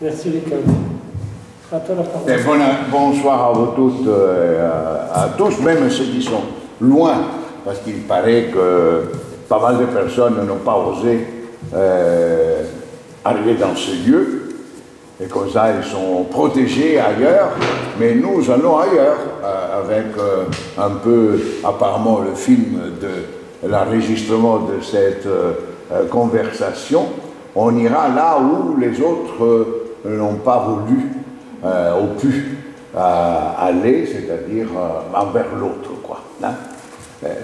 Merci Riccardo. À toi la parole. Bonsoir à vous toutes, à tous, même ceux qui sont loin, parce qu'il paraît que pas mal de personnes n'ont pas osé arriver dans ce lieu, et comme ça ils sont protégés ailleurs, mais nous allons ailleurs, avec un peu apparemment le film de l'enregistrement de cette conversation. On ira là où les autres n'ont pas voulu ou pu aller, c'est-à-dire envers l'autre, quoi. Hein?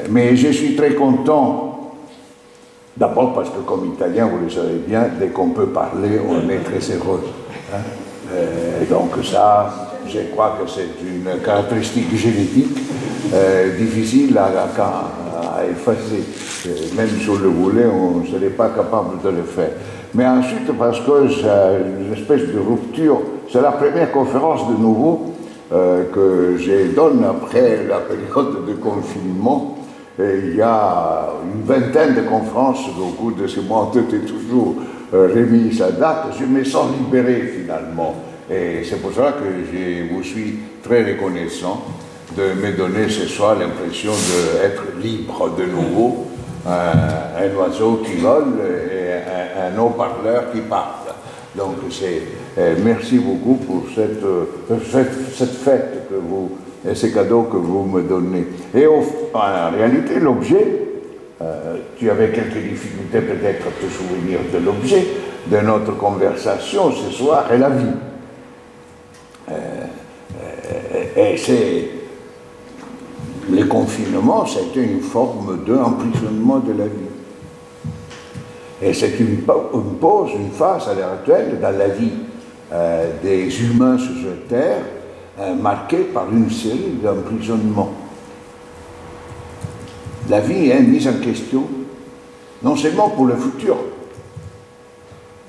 Mais je suis très content, d'abord parce que comme Italien, vous le savez bien, dès qu'on peut parler, on est très heureux. Hein? Donc ça, je crois que c'est une caractéristique génétique difficile à effacer. Même si on le voulait, on ne serait pas capable de le faire. Mais ensuite, parce que c'est une espèce de rupture, c'est la première conférence de nouveau que je donne après la période de confinement. Et il y a une vingtaine de conférences au cours de ce mois, tout est toujours remis à date. Je me sens libéré finalement. Et c'est pour ça que je vous suis très reconnaissant de me donner ce soir l'impression d'être libre de nouveau, un oiseau qui vole et un haut-parleur qui parle. Donc merci beaucoup pour cette fête que vous, et ces cadeaux que vous me donnez. Et en réalité, l'objet, tu avais quelques difficultés peut-être à te souvenir de l'objet de notre conversation ce soir, est la vie. Et c'est le confinement, c'était une forme d'emprisonnement de la vie. Et c'est une pause, une phase à l'heure actuelle dans la vie des humains sur cette terre, marquée par une série d'emprisonnements. La vie est mise en question, non seulement pour le futur.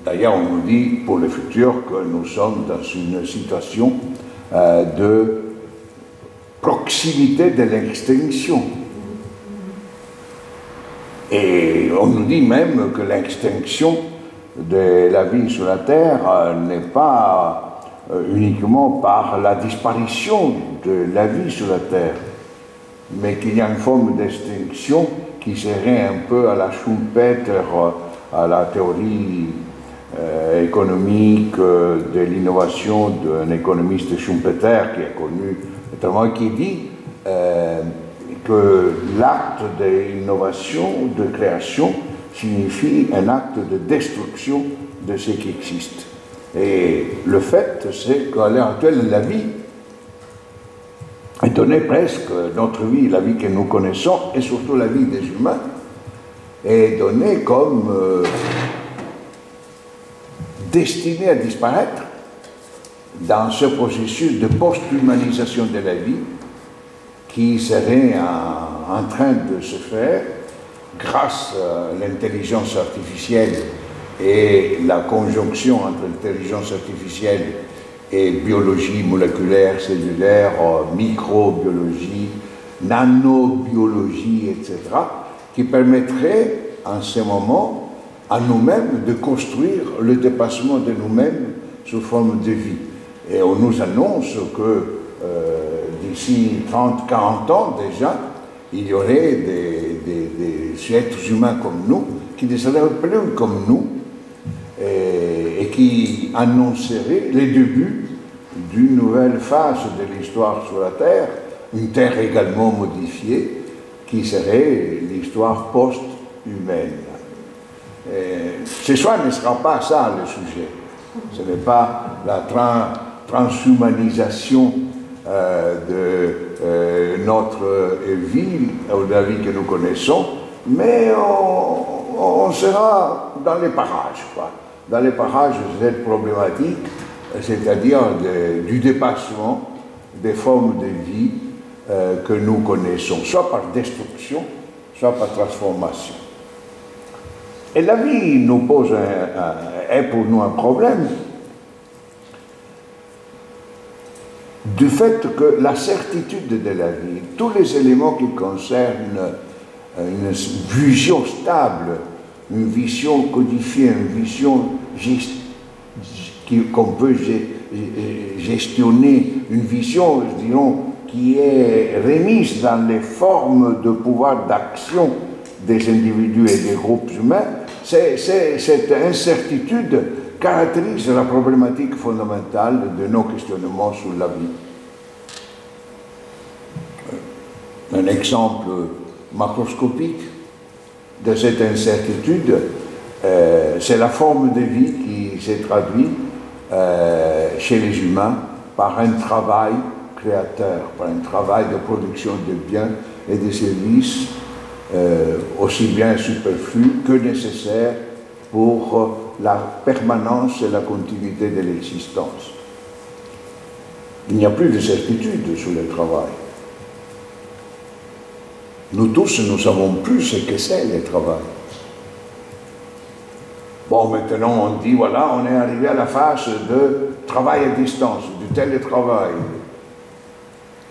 D'ailleurs, on nous dit pour le futur que nous sommes dans une situation de proximité de l'extinction. Et on nous dit même que l'extinction de la vie sur la Terre n'est pas uniquement par la disparition de la vie sur la Terre, mais qu'il y a une forme d'extinction qui serait un peu à la Schumpeter, à la théorie économique de l'innovation d'un économiste Schumpeter qui est connu, notamment qui dit que l'acte d'innovation, de création, signifie un acte de destruction de ce qui existe. Et le fait, c'est qu'à l'heure actuelle, la vie est donnée presque, notre vie, la vie que nous connaissons, et surtout la vie des humains, est donnée comme destinée à disparaître dans ce processus de post-humanisation de la vie qui serait en train de se faire grâce à l'intelligence artificielle et la conjonction entre l'intelligence artificielle et biologie moléculaire, cellulaire, microbiologie, nanobiologie, etc., qui permettrait en ce moment à nous-mêmes de construire le dépassement de nous-mêmes sous forme de vie. Et on nous annonce que d'ici 30-40 ans déjà, il y aurait des êtres humains comme nous qui ne seraient plus comme nous et qui annonceraient les débuts d'une nouvelle phase de l'histoire sur la Terre, une Terre également modifiée, qui serait l'histoire post-humaine. Ce soir ne sera pas ça le sujet. Ce n'est pas la transhumanisation de notre vie, ou de la vie que nous connaissons, mais on sera dans les parages, quoi. Dans les parages de cette problématique, c'est-à-dire du dépassement des formes de vie que nous connaissons, soit par destruction, soit par transformation. Et la vie nous pose est pour nous un problème du fait que la certitude de la vie, tous les éléments qui concernent une vision stable, une vision codifiée, une vision qu'on peut gestionner une vision, disons, qui est remise dans les formes de pouvoir d'action des individus et des groupes humains, cette incertitude caractérise la problématique fondamentale de nos questionnements sur la vie. Un exemple macroscopique de cette incertitude, c'est la forme de vie qui s'est traduite chez les humains par un travail créateur, par un travail de production de biens et de services aussi bien superflus que nécessaires pour la permanence et la continuité de l'existence. Il n'y a plus de certitude sur le travail. Nous tous, nous savons plus ce que c'est le travail. Bon, maintenant on dit, voilà, on est arrivé à la phase de travail à distance, du télétravail.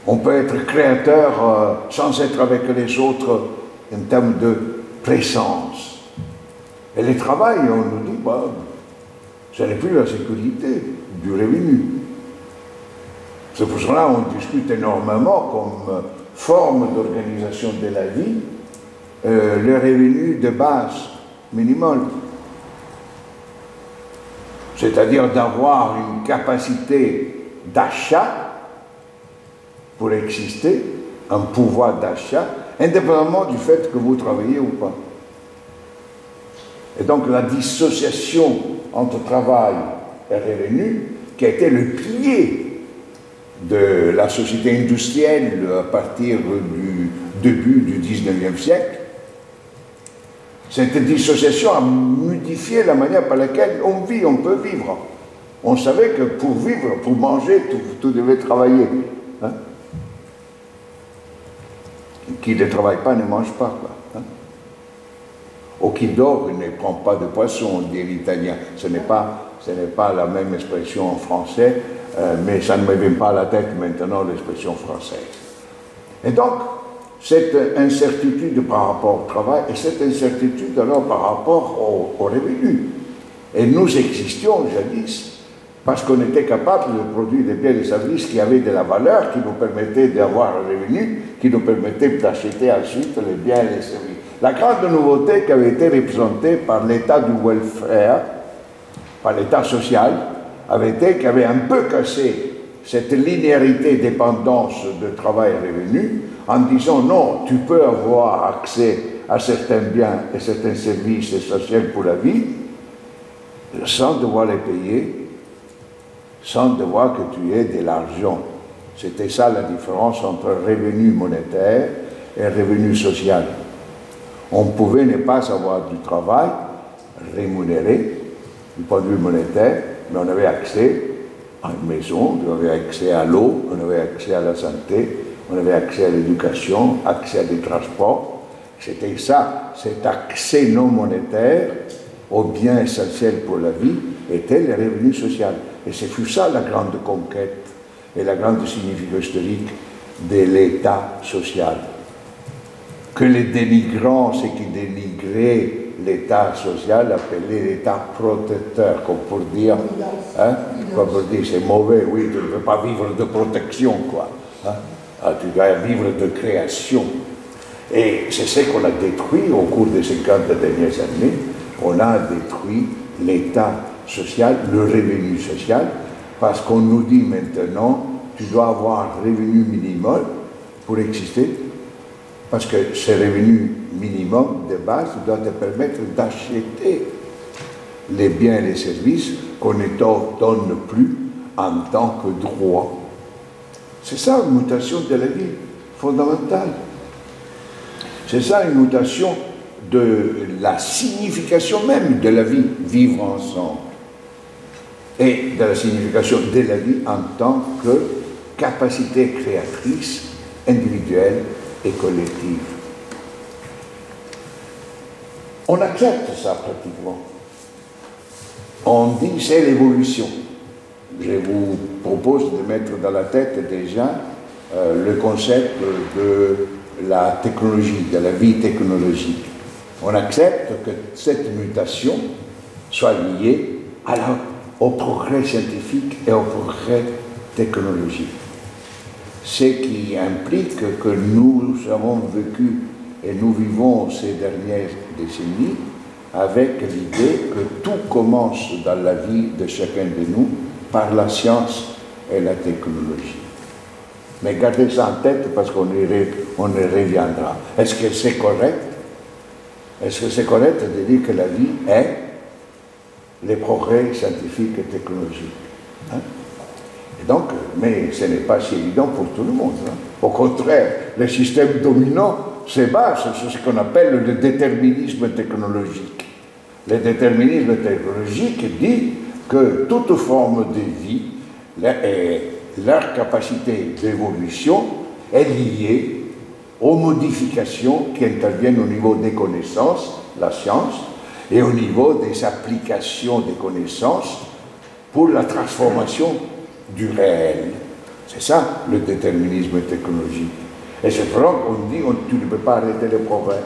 On peut être créateur sans être avec les autres en termes de présence. Et le travail, on nous dit, bah, ce n'est plus la sécurité du revenu. C'est pour cela qu'on discute énormément comme forme d'organisation de la vie, le revenu de base minimal. C'est-à-dire d'avoir une capacité d'achat pour exister, un pouvoir d'achat, indépendamment du fait que vous travaillez ou pas. Et donc la dissociation entre travail et revenu, qui a été le pilier de la société industrielle à partir du début du XIXe siècle, cette dissociation a modifié la manière par laquelle on vit, on peut vivre. On savait que pour vivre, pour manger, tout devait travailler. Hein? Qui ne travaille pas ne mange pas, quoi. Hein? Ou qui dort ne prend pas de poisson, on dit l'italien. Ce n'est pas la même expression en français, mais ça ne me vient pas à la tête maintenant l'expression française. Et donc, cette incertitude par rapport au travail et cette incertitude alors par rapport au revenu. Et nous existions jadis parce qu'on était capable de produire des biens et des services qui avaient de la valeur, qui nous permettaient d'avoir un revenu, qui nous permettaient d'acheter ensuite les biens et les services. La grande nouveauté qui avait été représentée par l'état du welfare, par l'état social, avait été qu'il avait un peu cassé cette linéarité dépendance de travail et revenu, en disant non, tu peux avoir accès à certains biens et certains services essentiels pour la vie, sans devoir les payer, sans devoir que tu aies de l'argent. C'était ça la différence entre revenu monétaire et revenu social. On pouvait ne pas avoir du travail rémunéré du point de vue monétaire, mais on avait accès à une maison, on avait accès à l'eau, on avait accès à la santé, on avait accès à l'éducation, accès à des transports. C'était ça, cet accès non monétaire aux biens essentiels pour la vie était le revenu social. Et c'est fut ça la grande conquête et la grande signification historique de l'État social. Que les dénigrants, ceux qui dénigraient l'État social, appelaient l'État protecteur, comme pour dire, hein, comme pour dire c'est mauvais, oui, tu ne peux pas vivre de protection, quoi. Hein, tu dois vivre de création. Et c'est ce qu'on a détruit au cours des 50 dernières années. On a détruit l'État social, le revenu social, parce qu'on nous dit maintenant, tu dois avoir un revenu minimum pour exister, parce que ce revenu minimum de base doit te permettre d'acheter les biens et les services qu'on ne te donne plus en tant que droit. C'est ça une mutation de la vie fondamentale. C'est ça une mutation de la signification même de la vie, vivre ensemble. Et de la signification de la vie en tant que capacité créatrice, individuelle et collective. On accepte ça pratiquement. On dit c'est l'évolution. Je vous propose de mettre dans la tête déjà le concept de la technologie, de la vie technologique. On accepte que cette mutation soit liée à la au progrès scientifique et au progrès technologique. Ce qui implique que nous avons vécu et nous vivons ces dernières décennies avec l'idée que tout commence dans la vie de chacun de nous par la science et la technologie. Mais gardez ça en tête parce qu'on y reviendra. Est-ce que c'est correct? Est-ce que c'est correct de dire que la vie est les progrès scientifiques et technologiques? Hein? Et donc, mais ce n'est pas si évident pour tout le monde. Hein? Au contraire, le système dominant se base sur ce qu'on appelle le déterminisme technologique. Le déterminisme technologique dit que toute forme de vie, leur capacité d'évolution est liée aux modifications qui interviennent au niveau des connaissances, la science, et au niveau des applications des connaissances pour la transformation du réel. C'est ça le déterminisme technologique. Et c'est vrai qu'on dit tu ne peux pas arrêter le progrès.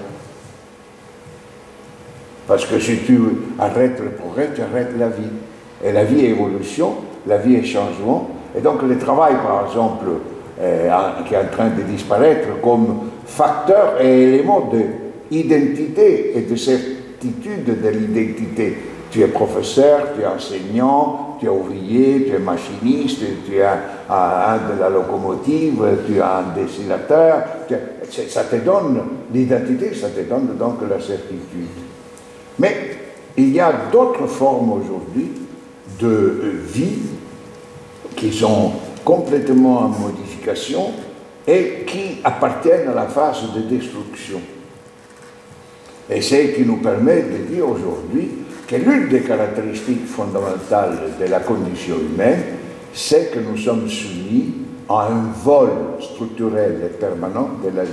Parce que si tu arrêtes le progrès, tu arrêtes la vie. Et la vie est évolution, la vie est changement. Et donc le travail, par exemple, qui est en train de disparaître comme facteur et élément d'identité et de certitude de l'identité. Tu es professeur, tu es enseignant, tu es ouvrier, tu es machiniste, tu es un de la locomotive, tu es un dessinateur. Ça te donne l'identité, ça te donne donc la certitude. Mais il y a d'autres formes aujourd'hui de vie qui sont complètement en modification et qui appartiennent à la phase de destruction. Et c'est ce qui nous permet de dire aujourd'hui que l'une des caractéristiques fondamentales de la condition humaine, c'est que nous sommes soumis à un vol structurel et permanent de la vie.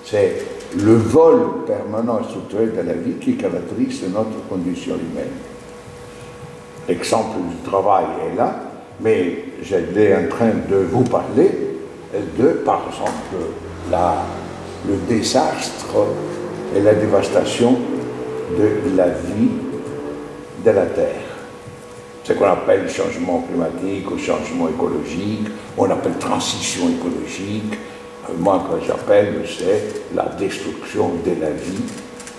C'est le vol permanent et structurel de la vie qui caractérise notre condition humaine. L'exemple du travail est là, mais j'étais en train de vous parler de, par exemple, le désastre et la dévastation de la vie de la Terre. Ce qu'on appelle changement climatique ou changement écologique, on appelle transition écologique. Moi, ce que j'appelle, c'est la destruction de la vie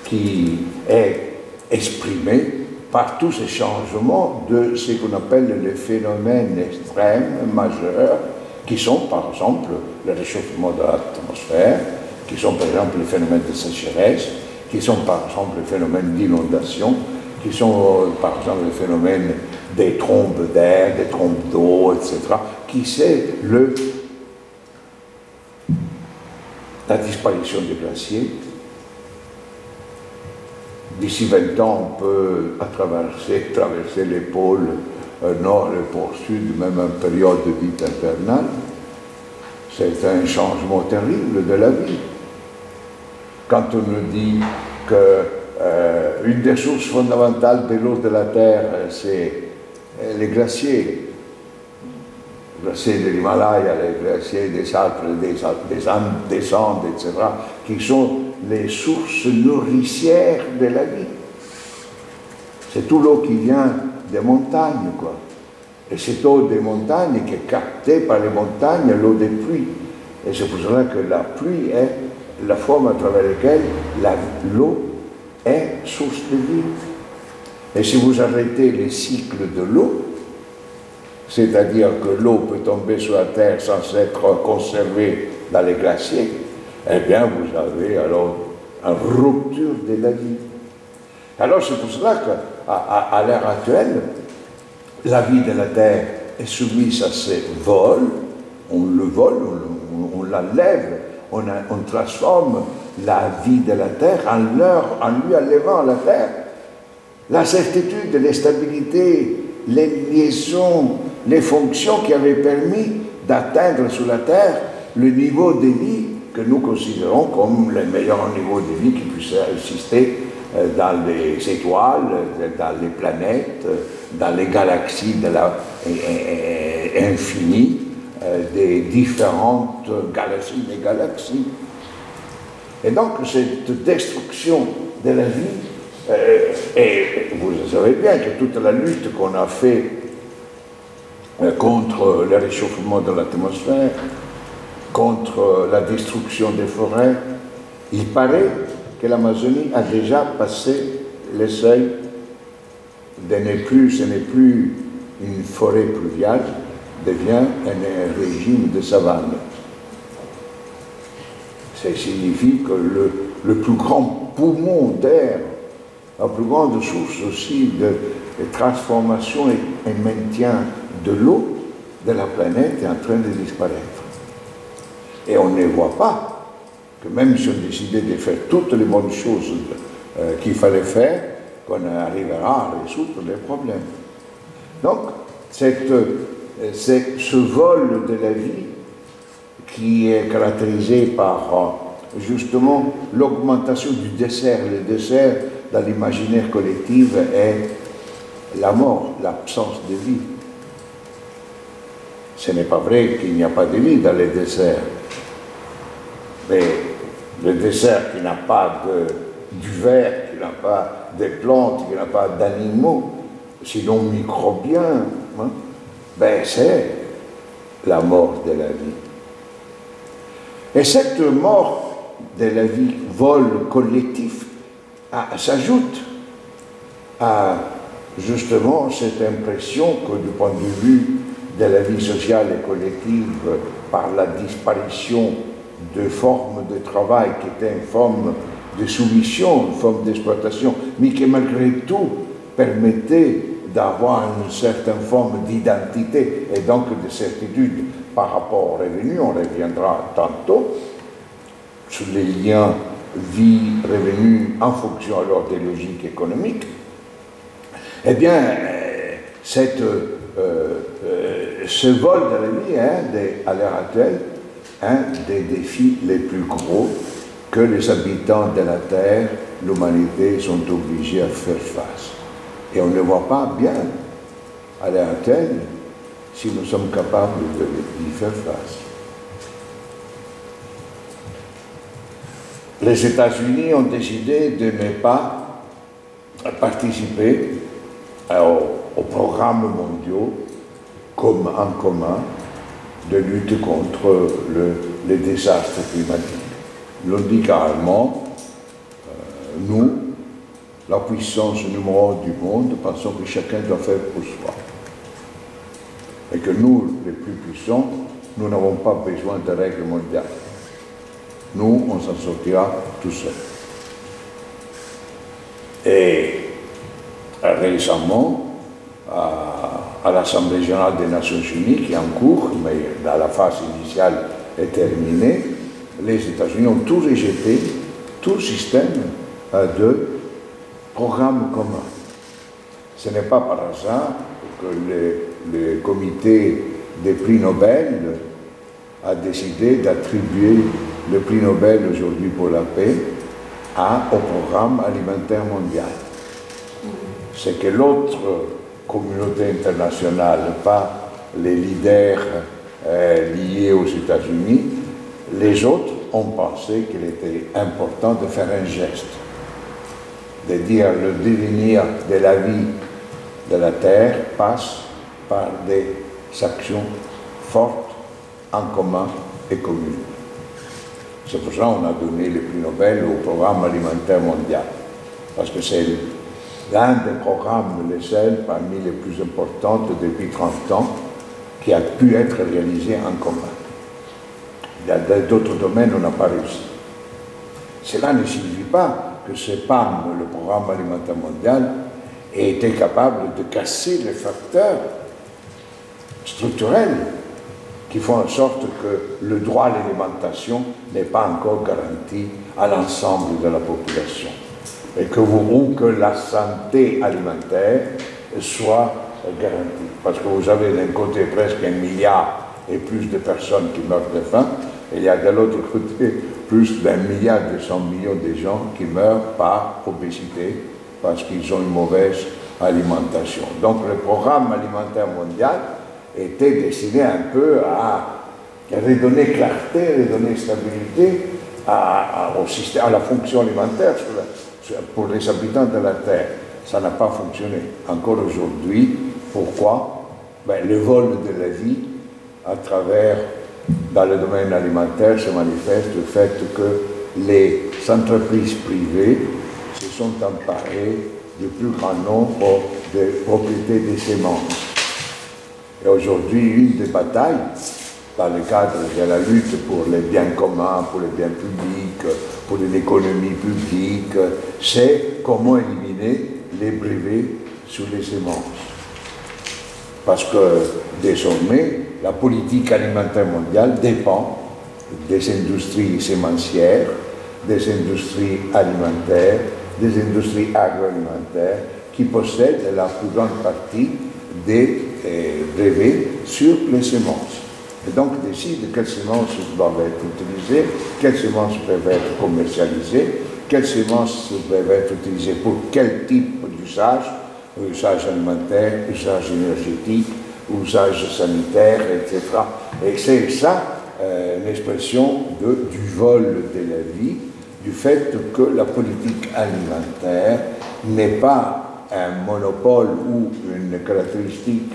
qui est exprimée par tous ces changements de ce qu'on appelle les phénomènes extrêmes majeurs, qui sont par exemple le réchauffement de l'atmosphère, qui sont par exemple les phénomènes de sécheresse, qui sont par exemple les phénomènes d'inondation, qui sont par exemple les phénomènes des trombes d'air, des trombes d'eau, etc., qui c'est la disparition des glaciers. D'ici 20 ans, on peut traverser les pôles nord et les pôles sud, même en période dite infernale. C'est un changement terrible de la vie. Quand on nous dit qu'une des sources fondamentales de l'eau de la Terre, c'est les glaciers. Les glaciers de l'Himalaya, les glaciers des Alpes, des Andes, des Andes, etc., qui sont les sources nourricières de la vie. C'est tout l'eau qui vient des montagnes, quoi. Et cette eau des montagnes qui est captée par les montagnes, l'eau des pluies. Et c'est pour cela que la pluie est la forme à travers laquelle l'eau est source de vie. Et si vous arrêtez les cycles de l'eau, c'est-à-dire que l'eau peut tomber sur la terre sans être conservée dans les glaciers, eh bien vous avez alors une rupture de la vie. Alors c'est pour cela qu'à l'heure actuelle, la vie de la Terre est soumise à ces vols, on le vole, on la lève, on transforme la vie de la Terre en lui enlevant la Terre. La certitude, les stabilités, les liaisons, les fonctions qui avaient permis d'atteindre sur la Terre le niveau de vie que nous considérons comme le meilleur niveau de vie qui puisse exister dans les étoiles, dans les planètes, dans les galaxies de l'infini, des différentes galaxies. Et donc cette destruction de la vie Et vous savez bien que toute la lutte qu'on a faite contre le réchauffement de l'atmosphère, contre la destruction des forêts, il paraît que l'Amazonie a déjà passé le seuil ce n'est plus une forêt pluviale, devient un régime de savane. Ça signifie que le plus grand poumon d'air, la plus grande source aussi de transformation et maintien de l'eau de la planète est en train de disparaître. Et on ne voit pas que même si on décidait de faire toutes les bonnes choses qu'il fallait faire, qu'on arrivera à résoudre les problèmes. Donc, c'est ce vol de la vie qui est caractérisé par justement l'augmentation du dessert. Le dessert dans l'imaginaire collectif est la mort, l'absence de vie. Ce n'est pas vrai qu'il n'y a pas de vie dans les desserts. Mais le dessert qui n'a pas du verre, qui n'a pas de plantes, qui n'a pas d'animaux, sinon microbiens, hein, ben c'est la mort de la vie. Et cette mort de la vie, vol collectif, s'ajoute à justement cette impression que du point de vue de la vie sociale et collective, par la disparition de formes de travail qui étaient une forme de soumission, une forme d'exploitation, mais qui malgré tout permettait d'avoir une certaine forme d'identité et donc de certitude par rapport aux revenus. On reviendra tantôt sur les liens vie-revenu en fonction alors des logiques économiques. Eh bien, ce vol de la vie est, à l'heure actuelle, un des défis les plus gros que les habitants de la Terre, l'humanité, sont obligés à faire face. Et on ne voit pas bien, à l'heure actuelle, si nous sommes capables d'y faire face. Les États-Unis ont décidé de ne pas participer aux programmes mondiaux comme en commun de lutte contre les désastres climatiques. Ils l'ont dit carrément, nous, la puissance numéro 1 du monde, pensons que chacun doit faire pour soi. Et que nous, les plus puissants, nous n'avons pas besoin de règles mondiales. Nous, on s'en sortira tout seul. Et récemment, à l'Assemblée générale des Nations Unies, qui est en cours, mais dans la phase initiale est terminée, les États-Unis ont tout rejeté, tout système de programme commun. Ce n'est pas par hasard que le comité des prix Nobel a décidé d'attribuer le prix Nobel aujourd'hui pour la paix au programme alimentaire mondial. C'est que l'autre communauté internationale, pas les leaders liés aux États-Unis, les autres ont pensé qu'il était important de faire un geste, de dire le devenir de la vie de la Terre passe par des actions fortes en commun et communes. C'est pour ça qu'on a donné le prix Nobel au programme alimentaire mondial, parce que c'est l'un des programmes, les seuls parmi les plus importants depuis 30 ans, qui a pu être réalisé en commun. Dans d'autres domaines, on n'a pas réussi. Cela ne signifie pas que ce PAM, le programme alimentaire mondial, ait été capable de casser les facteurs structurels qui font en sorte que le droit à l'alimentation n'est pas encore garanti à l'ensemble de la population. Et que la santé alimentaire soit garantie. Parce que vous avez d'un côté presque 1 milliard et plus de personnes qui meurent de faim, et il y a de l'autre côté plus d'1,2 milliard de gens qui meurent par obésité parce qu'ils ont une mauvaise alimentation. Donc le programme alimentaire mondial était destiné un peu à redonner clarté, redonner stabilité au système, à la fonction alimentaire pour les habitants de la Terre. Ça n'a pas fonctionné. Encore aujourd'hui, pourquoi? Ben, le vol de la vie à travers, dans le domaine alimentaire, se manifeste le fait que les entreprises privées se sont emparées du plus grand nombre de propriétés des semences. Et aujourd'hui, une des batailles, dans le cadre de la lutte pour les biens communs, pour les biens publics, pour l'économie publique, c'est comment éliminer les brevets sur les semences. Parce que désormais, la politique alimentaire mondiale dépend des industries sémencières, des industries alimentaires, des industries agroalimentaires qui possèdent la plus grande partie des brevets sur les semences. Et donc décident quelles semences doivent être utilisées, quelles semences peuvent être commercialisées, quelles semences peuvent être utilisées pour quel type d'usage, usage alimentaire, usage énergétique, usage sanitaire, etc. Et c'est ça l'expression du vol de la vie, du fait que la politique alimentaire n'est pas un monopole ou une caractéristique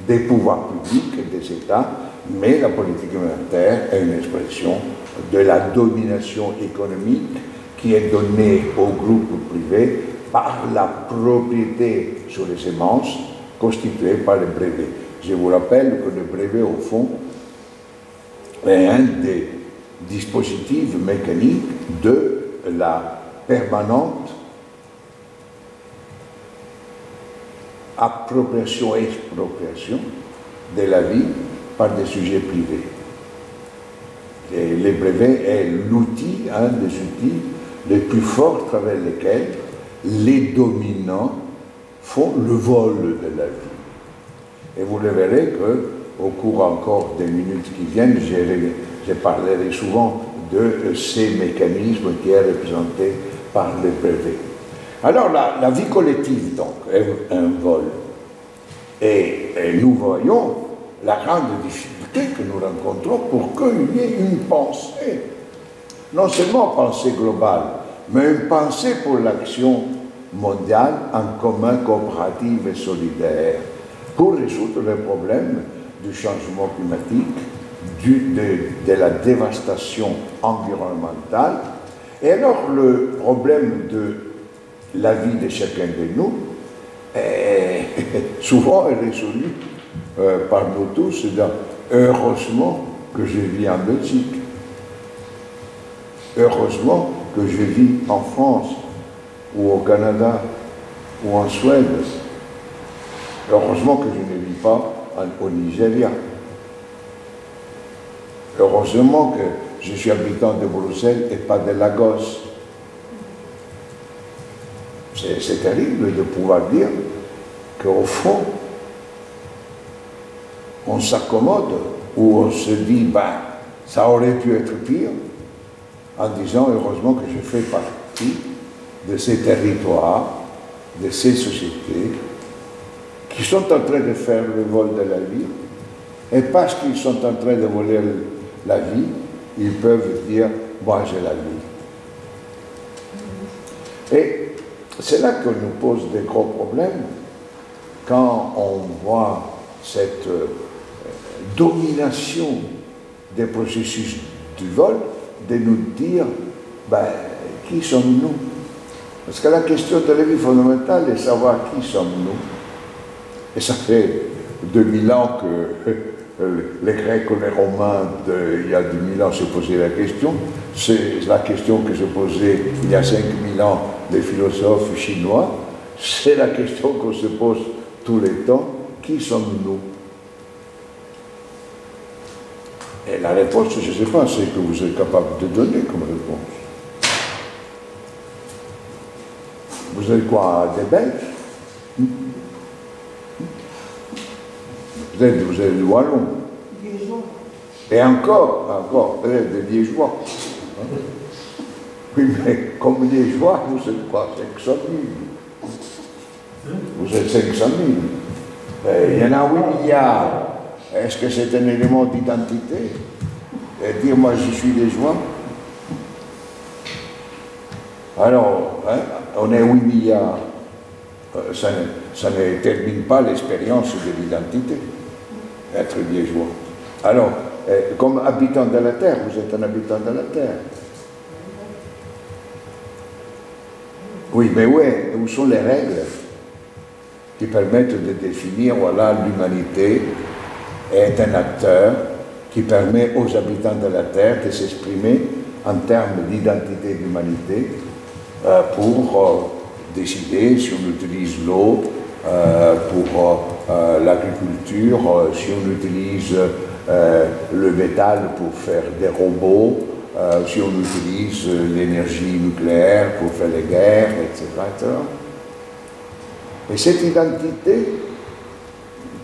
des pouvoirs publics et des États, mais la politique alimentaire est une expression de la domination économique qui est donnée aux groupes privés par la propriété sur les semences constituée par les brevets. Je vous rappelle que le brevet, au fond, est un des dispositifs mécaniques de la permanente appropriation et expropriation de la vie par des sujets privés. Et les brevets est l'outil, un des outils les plus forts à travers lesquels les dominants font le vol de la vie. Et vous le verrez qu'au cours encore des minutes qui viennent, je parlerai souvent de ces mécanismes qui sont représentés par les brevets. Alors la vie collective, donc, est un vol. Et nous voyons la grande difficulté que nous rencontrons pour qu'il y ait une pensée, non seulement pensée globale, mais une pensée pour l'action mondiale en commun, coopérative et solidaire, pour résoudre les problèmes du changement climatique, de la dévastation environnementale. Et alors le problème de la vie de chacun de nous est souvent résolu par nous tous. Heureusement que je vis en Belgique, heureusement que je vis en France ou au Canada ou en Suède, heureusement que je ne vis pas au Nigeria, heureusement que je suis habitant de Bruxelles et pas de Lagos. C'est terrible de pouvoir dire qu'au fond, on s'accommode ou on se dit, ben, ça aurait pu être pire, en disant heureusement que je fais partie de ces territoires, de ces sociétés qui sont en train de faire le vol de la vie, et parce qu'ils sont en train de voler la vie, ils peuvent dire, moi j'ai la vie. Et c'est là que nous pose des gros problèmes quand on voit cette domination des processus du vol, de nous dire, ben, qui sommes-nous? Parce que la question de la vie fondamentale est de savoir qui sommes-nous. Et ça fait 2000 ans que les Grecs ou les Romains, il y a 2000 ans, se posaient la question. C'est la question que se posaient il y a 5000 ans les philosophes chinois. C'est la question qu'on se pose tous les temps. Qui sommes-nous? Et la réponse, je ne sais pas, c'est que vous êtes capable de donner comme réponse. Vous êtes quoi, des Belges? Peut-être que vous êtes du Wallon. Et encore, peut-être des Liégeois. Oui, mais comme Liégeois, vous êtes quoi, 500 000? Vous êtes 500 000. Il y en a 8 milliards. Est-ce que c'est un élément d'identité? Et dire, moi, je suis Liégeois? Alors, hein, on est 8 milliards. Ça ne termine pas l'expérience de l'identité, être liégeois. Alors, comme habitant de la Terre, vous êtes un habitant de la Terre. Oui, mais où sont les règles qui permettent de définir, voilà, l'humanité est un acteur qui permet aux habitants de la Terre de s'exprimer en termes d'identité d'humanité pour décider si on utilise l'eau pour l'agriculture, si on utilise le métal pour faire des robots, si on utilise l'énergie nucléaire pour faire les guerres, etc., etc. Et cette identité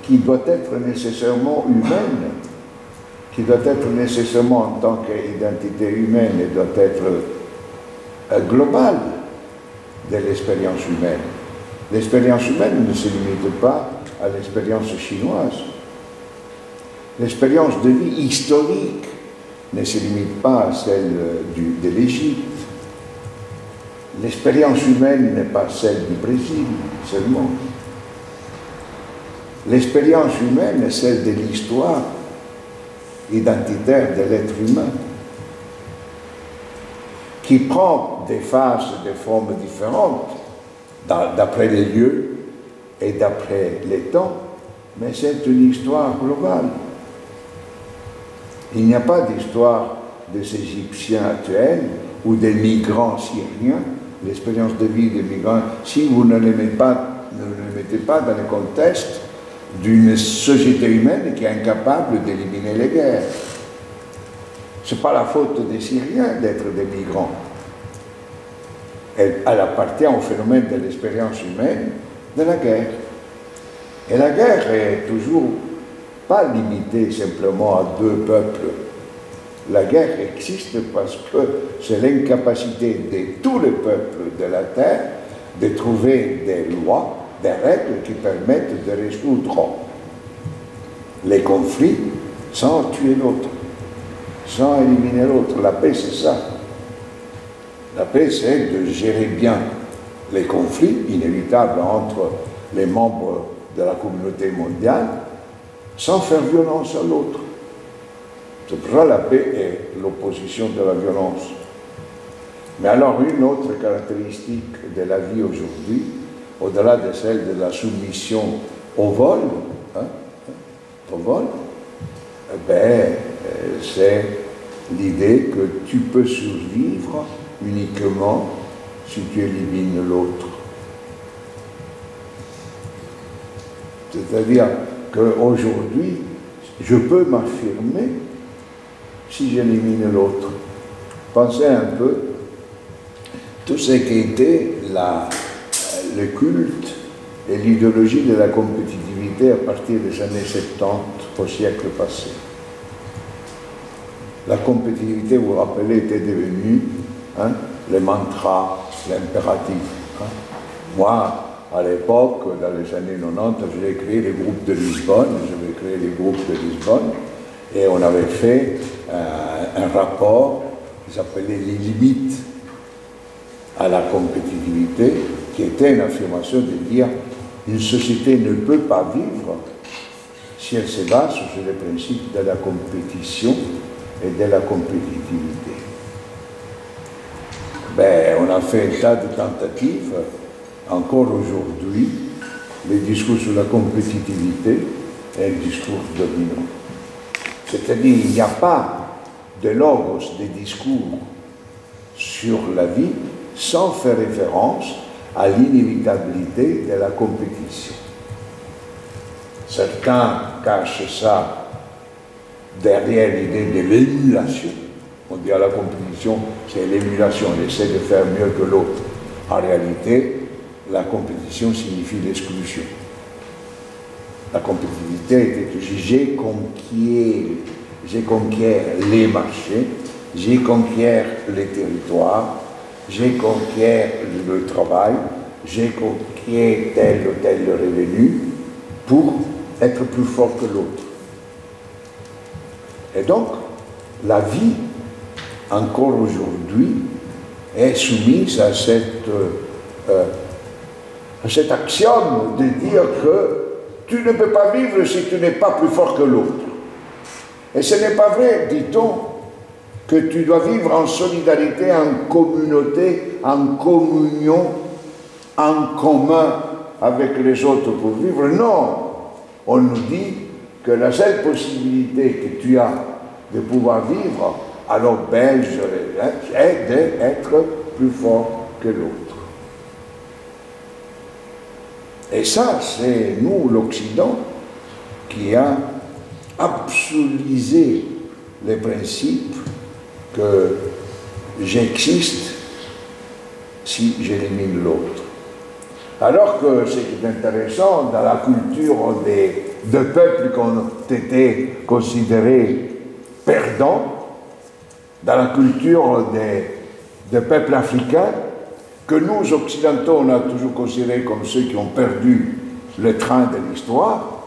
qui doit être nécessairement humaine, qui doit être nécessairement en tant qu'identité humaine et doit être globale de l'expérience humaine. L'expérience humaine ne se limite pas à l'expérience chinoise. L'expérience de vie historique ne se limite pas à celle de l'Égypte. L'expérience humaine n'est pas celle du Brésil seulement. L'expérience humaine est celle de l'histoire identitaire de l'être humain, qui prend des phases, des formes différentes, d'après les lieux et d'après les temps, mais c'est une histoire globale. Il n'y a pas d'histoire des Égyptiens actuels ou des migrants syriens, l'expérience de vie des migrants, si vous ne les mettez pas dans le contexte d'une société humaine qui est incapable d'éliminer les guerres. Ce n'est pas la faute des Syriens d'être des migrants. Elle appartient au phénomène de l'expérience humaine de la guerre. Et la guerre est toujours pas limitée simplement à deux peuples. La guerre existe parce que c'est l'incapacité de tous les peuples de la Terre de trouver des lois, des règles qui permettent de résoudre les conflits sans tuer l'autre, sans éliminer l'autre. La paix, c'est ça. La paix, c'est de gérer bien les conflits inévitables entre les membres de la communauté mondiale sans faire violence à l'autre. C'est pour ça que la paix est l'opposition de la violence. Mais alors, une autre caractéristique de la vie aujourd'hui, au-delà de celle de la soumission au vol, c'est l'idée que tu peux survivre uniquement si tu élimines l'autre. C'est-à-dire qu'aujourd'hui, je peux m'affirmer si j'élimine l'autre. Pensez un peu tout ce qui était le culte et l'idéologie de la compétitivité à partir des années 70 au siècle passé. La compétitivité, vous vous rappelez, était devenue le mantra, l'impératif. Moi, à l'époque, dans les années 90, j'ai créé les groupes de Lisbonne, et on avait fait un rapport qui s'appelait les limites à la compétitivité, qui était une affirmation de dire une société ne peut pas vivre si elle se base sur les principes de la compétition et de la compétitivité. On a fait un tas de tentatives. Encore aujourd'hui, le discours sur la compétitivité est un discours dominant. C'est-à-dire qu'il n'y a pas de logos, de discours sur la vie sans faire référence à l'inévitabilité de la compétition. Certains cachent ça derrière l'idée de l'émulation. On dit à la compétition, c'est l'émulation, on essaie de faire mieux que l'autre. En réalité, la compétition signifie l'exclusion. La compétitivité était que j'ai conquiert les marchés, j'ai conquiert les territoires, j'ai conquiert le travail, j'ai conquiert tel ou tel revenu pour être plus fort que l'autre. Et donc, la vie, encore aujourd'hui, est soumise à cet axiome de dire que tu ne peux pas vivre si tu n'es pas plus fort que l'autre. Et ce n'est pas vrai, dit-on, que tu dois vivre en solidarité, en communauté, en communion, en commun avec les autres pour vivre. Non, on nous dit que la seule possibilité que tu as de pouvoir vivre, alors belge, est d'être plus fort que l'autre. Et ça, c'est nous, l'Occident, qui a absolutisé les principes que j'existe si j'élimine l'autre. Alors que ce qui est intéressant, dans la culture de peuples qui ont été considérés perdants, dans la culture des peuples africains, que nous, occidentaux, on a toujours considérés comme ceux qui ont perdu le train de l'histoire,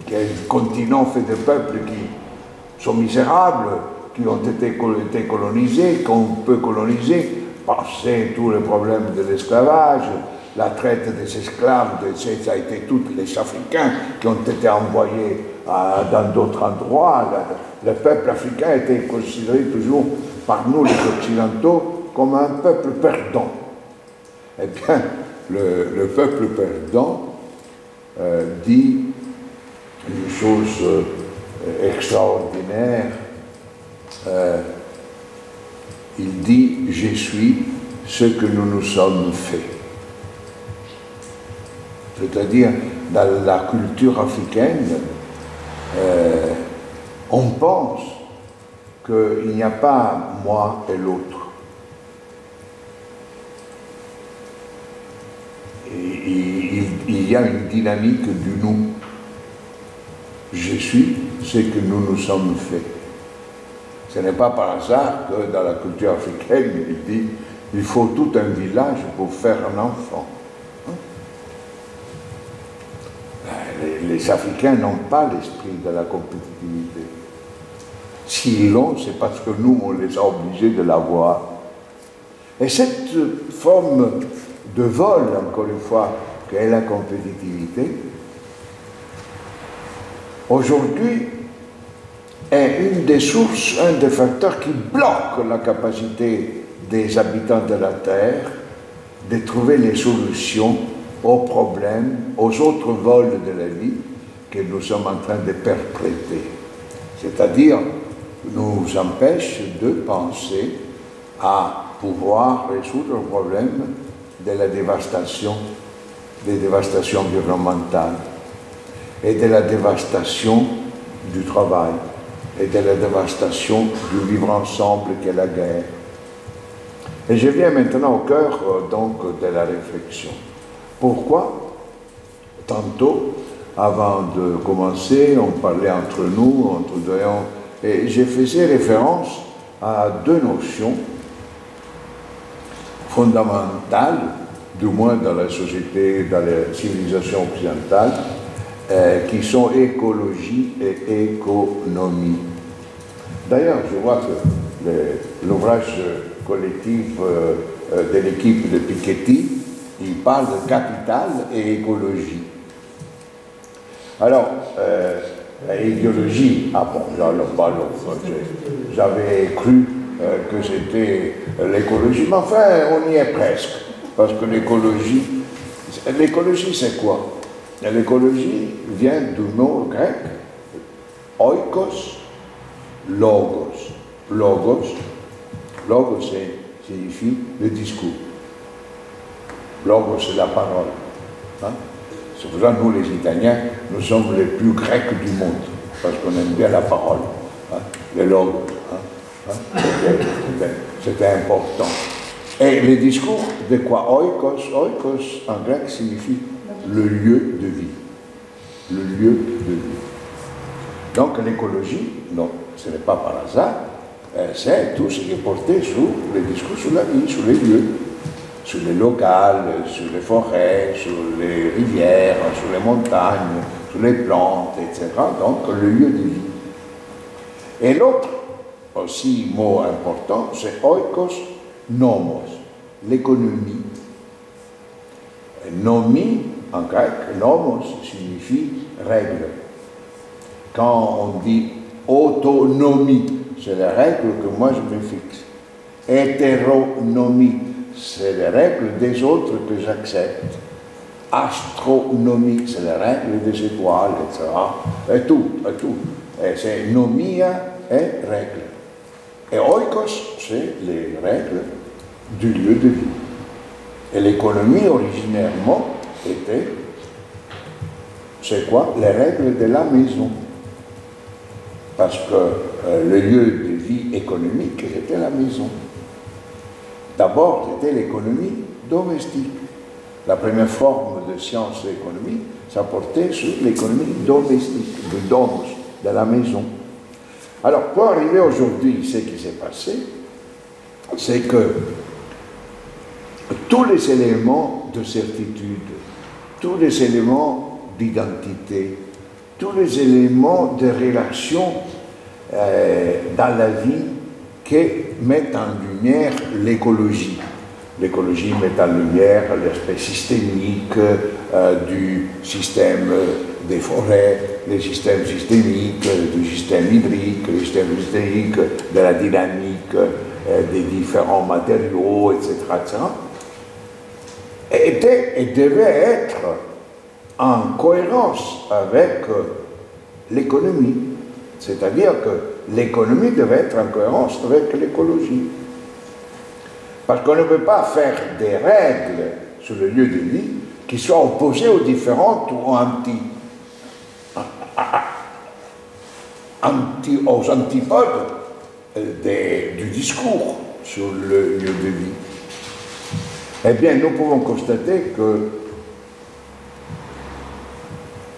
qui est un continent fait de peuples qui sont misérables, qui ont été colonisés, qu'on peut coloniser, passer tous les problèmes de l'esclavage, la traite des esclaves, ça a été tous les Africains qui ont été envoyés dans d'autres endroits. Le peuple africain a été considéré toujours par nous, les Occidentaux, comme un peuple perdant. Eh bien, le peuple perdant dit une chose extraordinaire. Il dit « Je suis ce que nous nous sommes faits ». C'est-à-dire, dans la culture africaine, on pense qu'il n'y a pas moi et l'autre. Il y a une dynamique du nous. Je suis ce que nous nous sommes faits. Ce n'est pas par hasard que dans la culture africaine, il dit il faut tout un village pour faire un enfant. Les Africains n'ont pas l'esprit de la compétitivité. S'ils l'ont, c'est parce que nous, on les a obligés de l'avoir. Et cette forme de vol, encore une fois, qu'est la compétitivité, aujourd'hui, est une des sources, un des facteurs qui bloquent la capacité des habitants de la Terre de trouver les solutions aux problèmes, aux autres vols de la vie que nous sommes en train de perpétrer. C'est-à-dire, nous empêche de penser à pouvoir résoudre le problème de la dévastation, des dévastations environnementales et de la dévastation du travail et de la dévastation du vivre ensemble qu'est la guerre. Et je viens maintenant au cœur donc de la réflexion. Pourquoi, tantôt, avant de commencer, on parlait entre nous, et je faisais référence à deux notions fondamentales, du moins dans la société, dans la civilisation occidentale, qui sont écologie et économie. D'ailleurs, je vois que l'ouvrage collectif de l'équipe de Piketty, il parle de capital et écologie. Alors, idéologie, ah bon, j'avais cru que c'était l'écologie, mais enfin, on y est presque, parce que l'écologie c'est quoi? L'écologie vient du mot grec, oikos, logos. Logos signifie le discours. Logos, c'est la parole. Hein? C'est pour ça que nous, les Italiens, nous sommes les plus grecs du monde, parce qu'on aime bien la parole, hein? Le logos. Hein? C'était important. Et le discours de quoi? Oikos, oikos en grec signifie le lieu de vie. Le lieu de vie. Donc l'écologie, non, ce n'est pas par hasard, c'est tout ce qui est porté sur le discours sur la vie, sur les lieux, sur les locales, sur les forêts, sur les rivières, sur les montagnes, sur les plantes, etc. Donc le lieu de vie. Et l'autre, aussi mot important, c'est oikos nomos. l'économie. Nomi, en grec, nomos signifie règle. Quand on dit autonomie, c'est la règle que moi je me fixe. Hétéronomie, c'est les règles des autres que j'accepte. Astronomie, c'est les règles des étoiles, etc. Et tout, et tout. Et c'est nomia et règles. Et oikos, c'est les règles du lieu de vie. Et l'économie, originairement, était, c'est quoi? Les règles de la maison. Parce que le lieu de vie économique, c'était la maison. D'abord, c'était l'économie domestique. La première forme de science de l'économie, ça portait sur l'économie domestique, du domos, de la maison. Alors, pour arriver aujourd'hui, ce qui s'est passé, c'est que tous les éléments de certitude, tous les éléments d'identité, tous les éléments de relation dans la vie qui mettent en lumière l'écologie. L'écologie met en lumière l'aspect systémique du système des forêts, les systèmes systémiques, du système hydrique, le système systémique de la dynamique des différents matériaux, etc. Et devait être en cohérence avec l'économie. C'est-à-dire que l'économie devait être en cohérence avec l'écologie. Parce qu'on ne peut pas faire des règles sur le lieu de vie qui soient opposées aux différentes ou aux antipodes du discours sur le lieu de vie. Eh bien, nous pouvons constater que,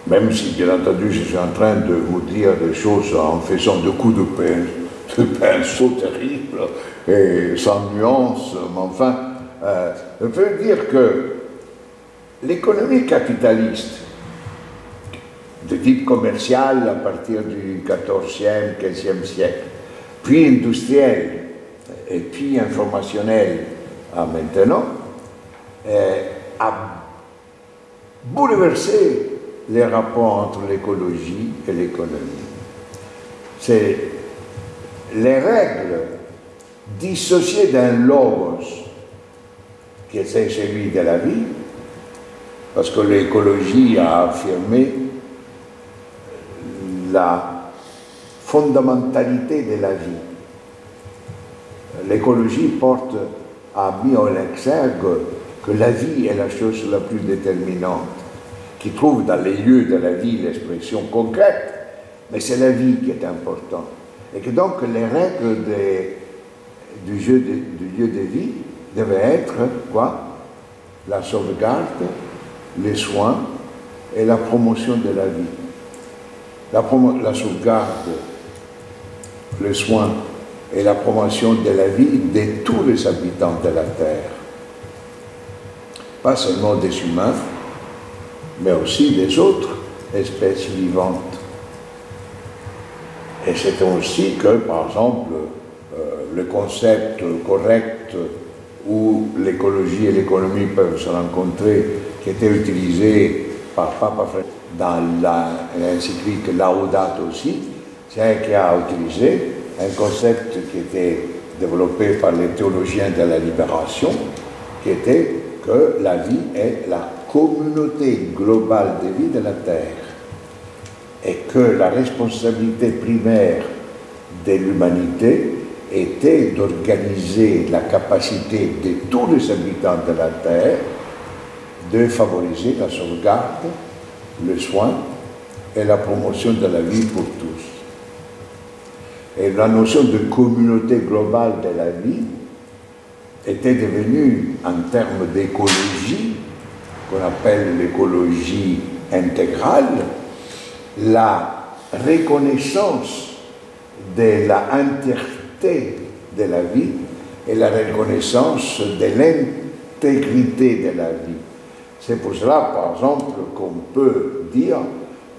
même si, bien entendu, je suis en train de vous dire des choses en faisant de coups de pinceau terribles et sans nuance, mais enfin, je peux dire que l'économie capitaliste, de type commercial à partir du XIVe, XVe siècle, puis industriel et puis informationnel à maintenant, a bouleversé les rapports entre l'écologie et l'économie. C'est les règles dissociées d'un logos qui est celui de la vie, parce que l'écologie a affirmé la fondamentalité de la vie. L'écologie a mis en exergue que la vie est la chose la plus déterminante, qui trouve dans les lieux de la vie l'expression concrète, mais c'est la vie qui est importante. Et que donc les règles du lieu de vie devaient être quoi? La sauvegarde, les soins et la promotion de la vie. La sauvegarde, les soins et la promotion de la vie de tous les habitants de la Terre. Pas seulement des humains, mais aussi des autres espèces vivantes. Et c'est aussi que, par exemple, le concept correct où l'écologie et l'économie peuvent se rencontrer, qui était utilisé par Papa François dans l'encyclique Laudato Si, c'est qui a utilisé un concept qui était développé par les théologiens de la libération, qui était que la vie est la communauté globale de vie de la Terre et que la responsabilité primaire de l'humanité était d'organiser la capacité de tous les habitants de la Terre de favoriser la sauvegarde, le soin et la promotion de la vie pour tous. Et la notion de communauté globale de la vie était devenue, en termes d'écologie, qu'on appelle l'écologie intégrale, la reconnaissance de l'intégrité de la vie et la reconnaissance de l'intégrité de la vie. C'est pour cela, par exemple, qu'on peut dire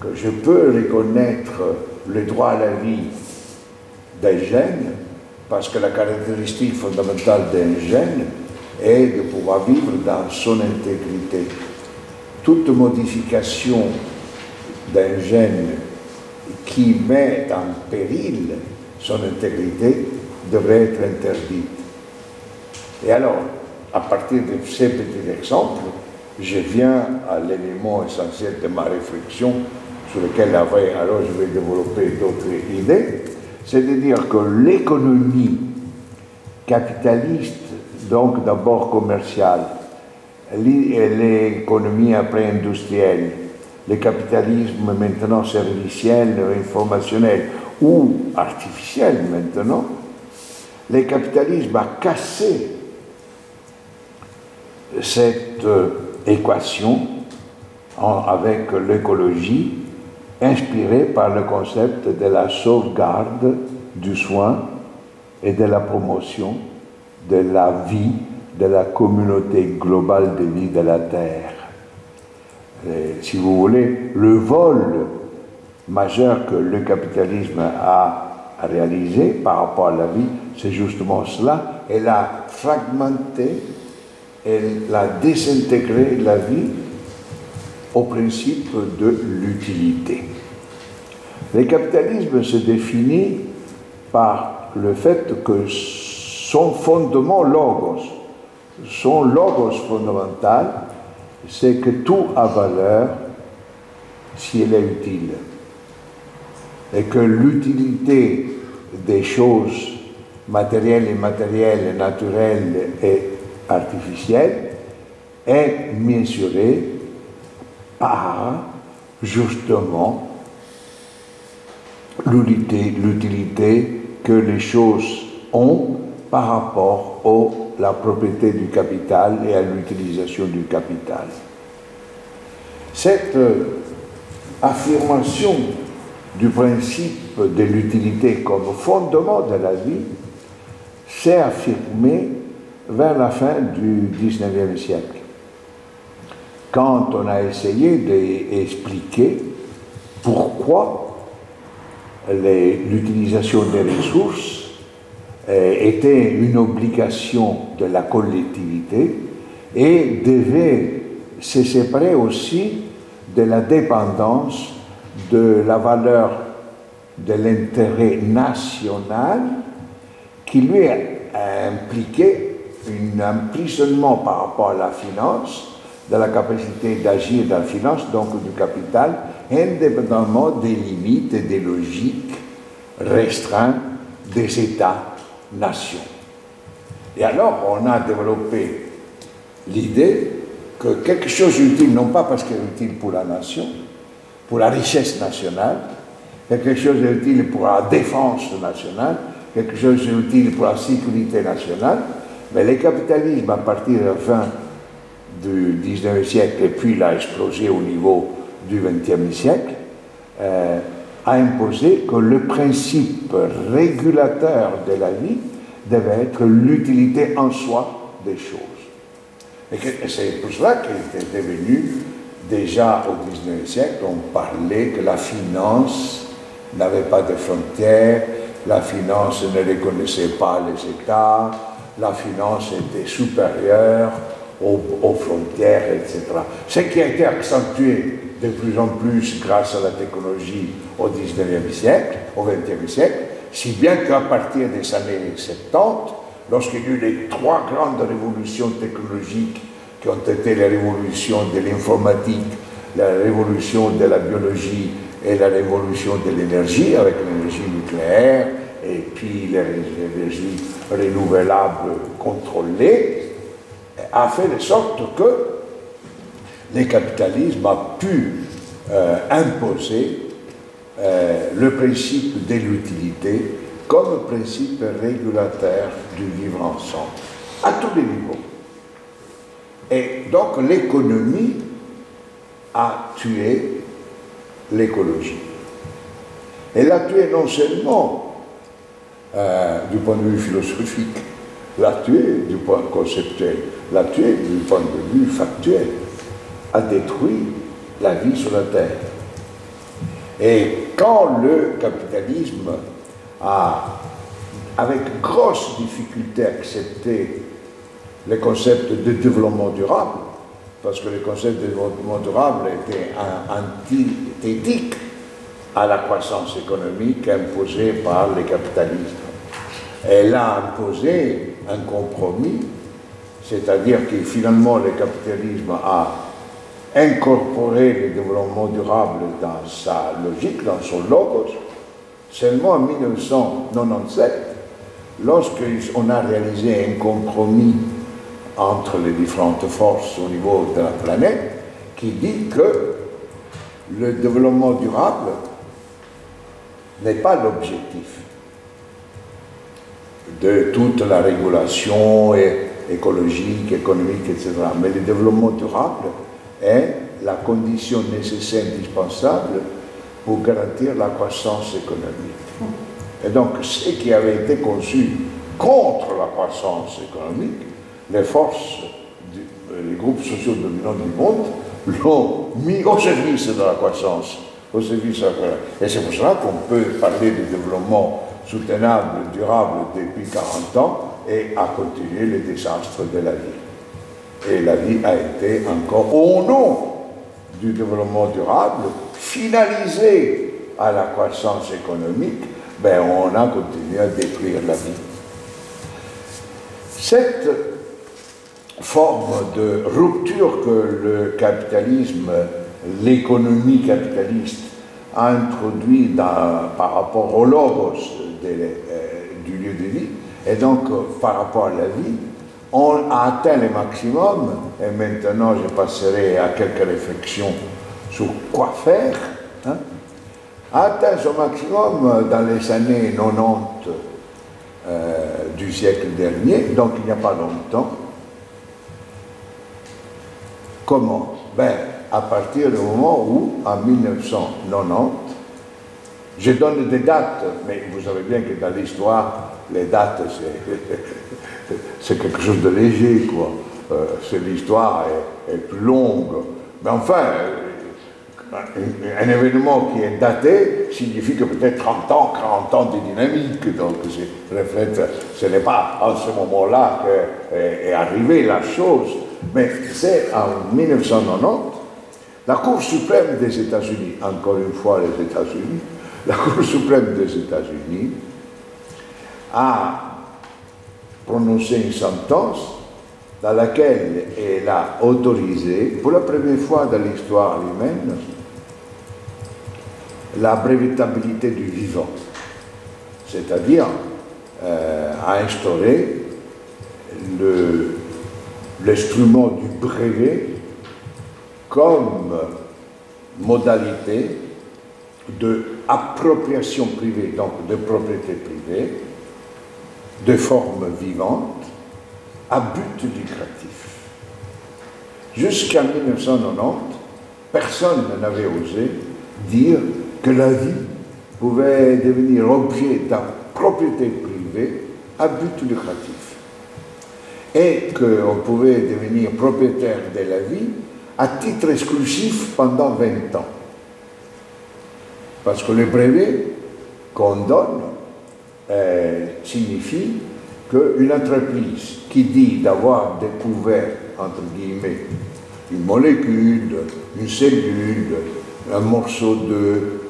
que je peux reconnaître le droit à la vie d'un gène, parce que la caractéristique fondamentale d'un gène et de pouvoir vivre dans son intégrité. Toute modification d'un gène qui met en péril son intégrité devrait être interdite. Et alors, à partir de ces petits exemples, je viens à l'élément essentiel de ma réflexion sur lequel alors je vais développer d'autres idées, c'est de dire que l'économie capitaliste, donc d'abord commerciale, l'économie après industrielle, le capitalisme maintenant serviciel, informationnel ou artificiel maintenant, le capitalisme a cassé cette équation avec l'écologie inspirée par le concept de la sauvegarde du soin et de la promotion de la vie de la communauté globale de vie de la Terre. Et, si vous voulez, le vol majeur que le capitalisme a réalisé par rapport à la vie, c'est justement cela. Elle a fragmenté, elle a désintégré la vie au principe de l'utilité. Le capitalisme se définit par le fait que son fondement son logos fondamental, c'est que tout a valeur si elle est utile. Et que l'utilité des choses matérielles, immatérielles, naturelles et artificielles est mesurée par justement l'utilité que les choses ont par rapport à la propriété du capital et à l'utilisation du capital. Cette affirmation du principe de l'utilité comme fondement de la vie s'est affirmée vers la fin du XIXe siècle, quand on a essayé d'expliquer pourquoi l'utilisation des ressources était une obligation de la collectivité et devait se séparer aussi de la dépendance de la valeur de l'intérêt national qui lui impliquait un emprisonnement par rapport à la finance, de la capacité d'agir dans la finance, donc du capital, indépendamment des limites et des logiques restreintes des États-nations. Et alors, on a développé l'idée que quelque chose d'utile, non pas parce qu'il est utile pour la nation, pour la richesse nationale, quelque chose d'utile pour la défense nationale, quelque chose d'utile pour la sécurité nationale, mais le capitalisme, à partir de la fin du XIXe siècle, et puis il a explosé au niveau du XXe siècle, a imposé que le principe régulateur de la vie devait être l'utilité en soi des choses. Et c'est pour cela qu'il était devenu, déjà au XIXe siècle, on parlait que la finance n'avait pas de frontières, la finance ne reconnaissait pas les États, la finance était supérieure aux frontières, etc. Ce qui a été accentué de plus en plus grâce à la technologie au XIXe siècle, au XXe siècle, si bien qu'à partir des années 70, lorsqu'il y a eu les trois grandes révolutions technologiques qui ont été la révolution de l'informatique, la révolution de la biologie et la révolution de l'énergie, avec l'énergie nucléaire et puis l'énergie renouvelable contrôlée, a fait de sorte que le capitalisme a pu imposer le principe de l'utilité comme principe régulateur du vivre ensemble, à tous les niveaux. Et donc l'économie a tué l'écologie. Elle a tué non seulement du point de vue philosophique, l'a tué du point conceptuel, l'a tué du point de vue factuel, a détruit la vie sur la Terre. Et quand le capitalisme a, avec grosse difficulté, accepté le concept de développement durable, parce que le concept de développement durable était antithétique à la croissance économique imposée par le capitalisme. Elle a imposé un compromis, c'est-à-dire que finalement le capitalisme a incorporé le développement durable dans sa logique, dans son logos, seulement en 1997, lorsqu'on a réalisé un compromis entre les différentes forces au niveau de la planète, qui dit que le développement durable n'est pas l'objectif de toute la régulation écologique, économique, etc. Mais le développement durable est la condition nécessaire, indispensable pour garantir la croissance économique. Et donc, ce qui avait été conçu contre la croissance économique, les forces, les groupes sociaux dominants du monde, l'ont mis au service de la croissance. Au service de la croissance. Et c'est pour cela qu'on peut parler de développement soutenable, durable depuis 40 ans et à continuer les désastres de la vie. Et la vie a été encore, au nom du développement durable, finalisé à la croissance économique, ben on a continué à détruire la vie. Cette forme de rupture que le capitalisme, l'économie capitaliste a introduit par rapport au logos du lieu de vie, et donc par rapport à la vie, on a atteint le maximum, et maintenant je passerai à quelques réflexions sur quoi faire, hein, a atteint son maximum dans les années 90 du siècle dernier, donc il n'y a pas longtemps. Comment? Ben, à partir du moment où, en 1990, je donne des dates, mais vous savez bien que dans l'histoire, les dates, c'est quelque chose de léger, quoi. L'histoire est plus longue. Mais enfin, un événement qui est daté signifie que peut-être 30 ans, 40 ans de dynamique. Donc, ce n'est pas à ce moment-là qu'est arrivée la chose, mais c'est en 1990, la Cour suprême des États-Unis, encore une fois les États-Unis, la Cour suprême des États-Unis a prononcé une sentence dans laquelle elle a autorisé, pour la première fois dans l'histoire humaine, la brevetabilité du vivant, c'est-à-dire a instauré l'instrument du brevet comme modalité d'appropriation privée, donc de propriété privée, de forme vivante, à but lucratif. Jusqu'en 1990, personne n'avait osé dire que la vie pouvait devenir objet de propriété privée à but lucratif. Et qu'on pouvait devenir propriétaire de la vie à titre exclusif pendant 20 ans. Parce que le brevet qu'on donne signifie qu'une entreprise qui dit d'avoir découvert, entre guillemets, une molécule, une cellule, un morceau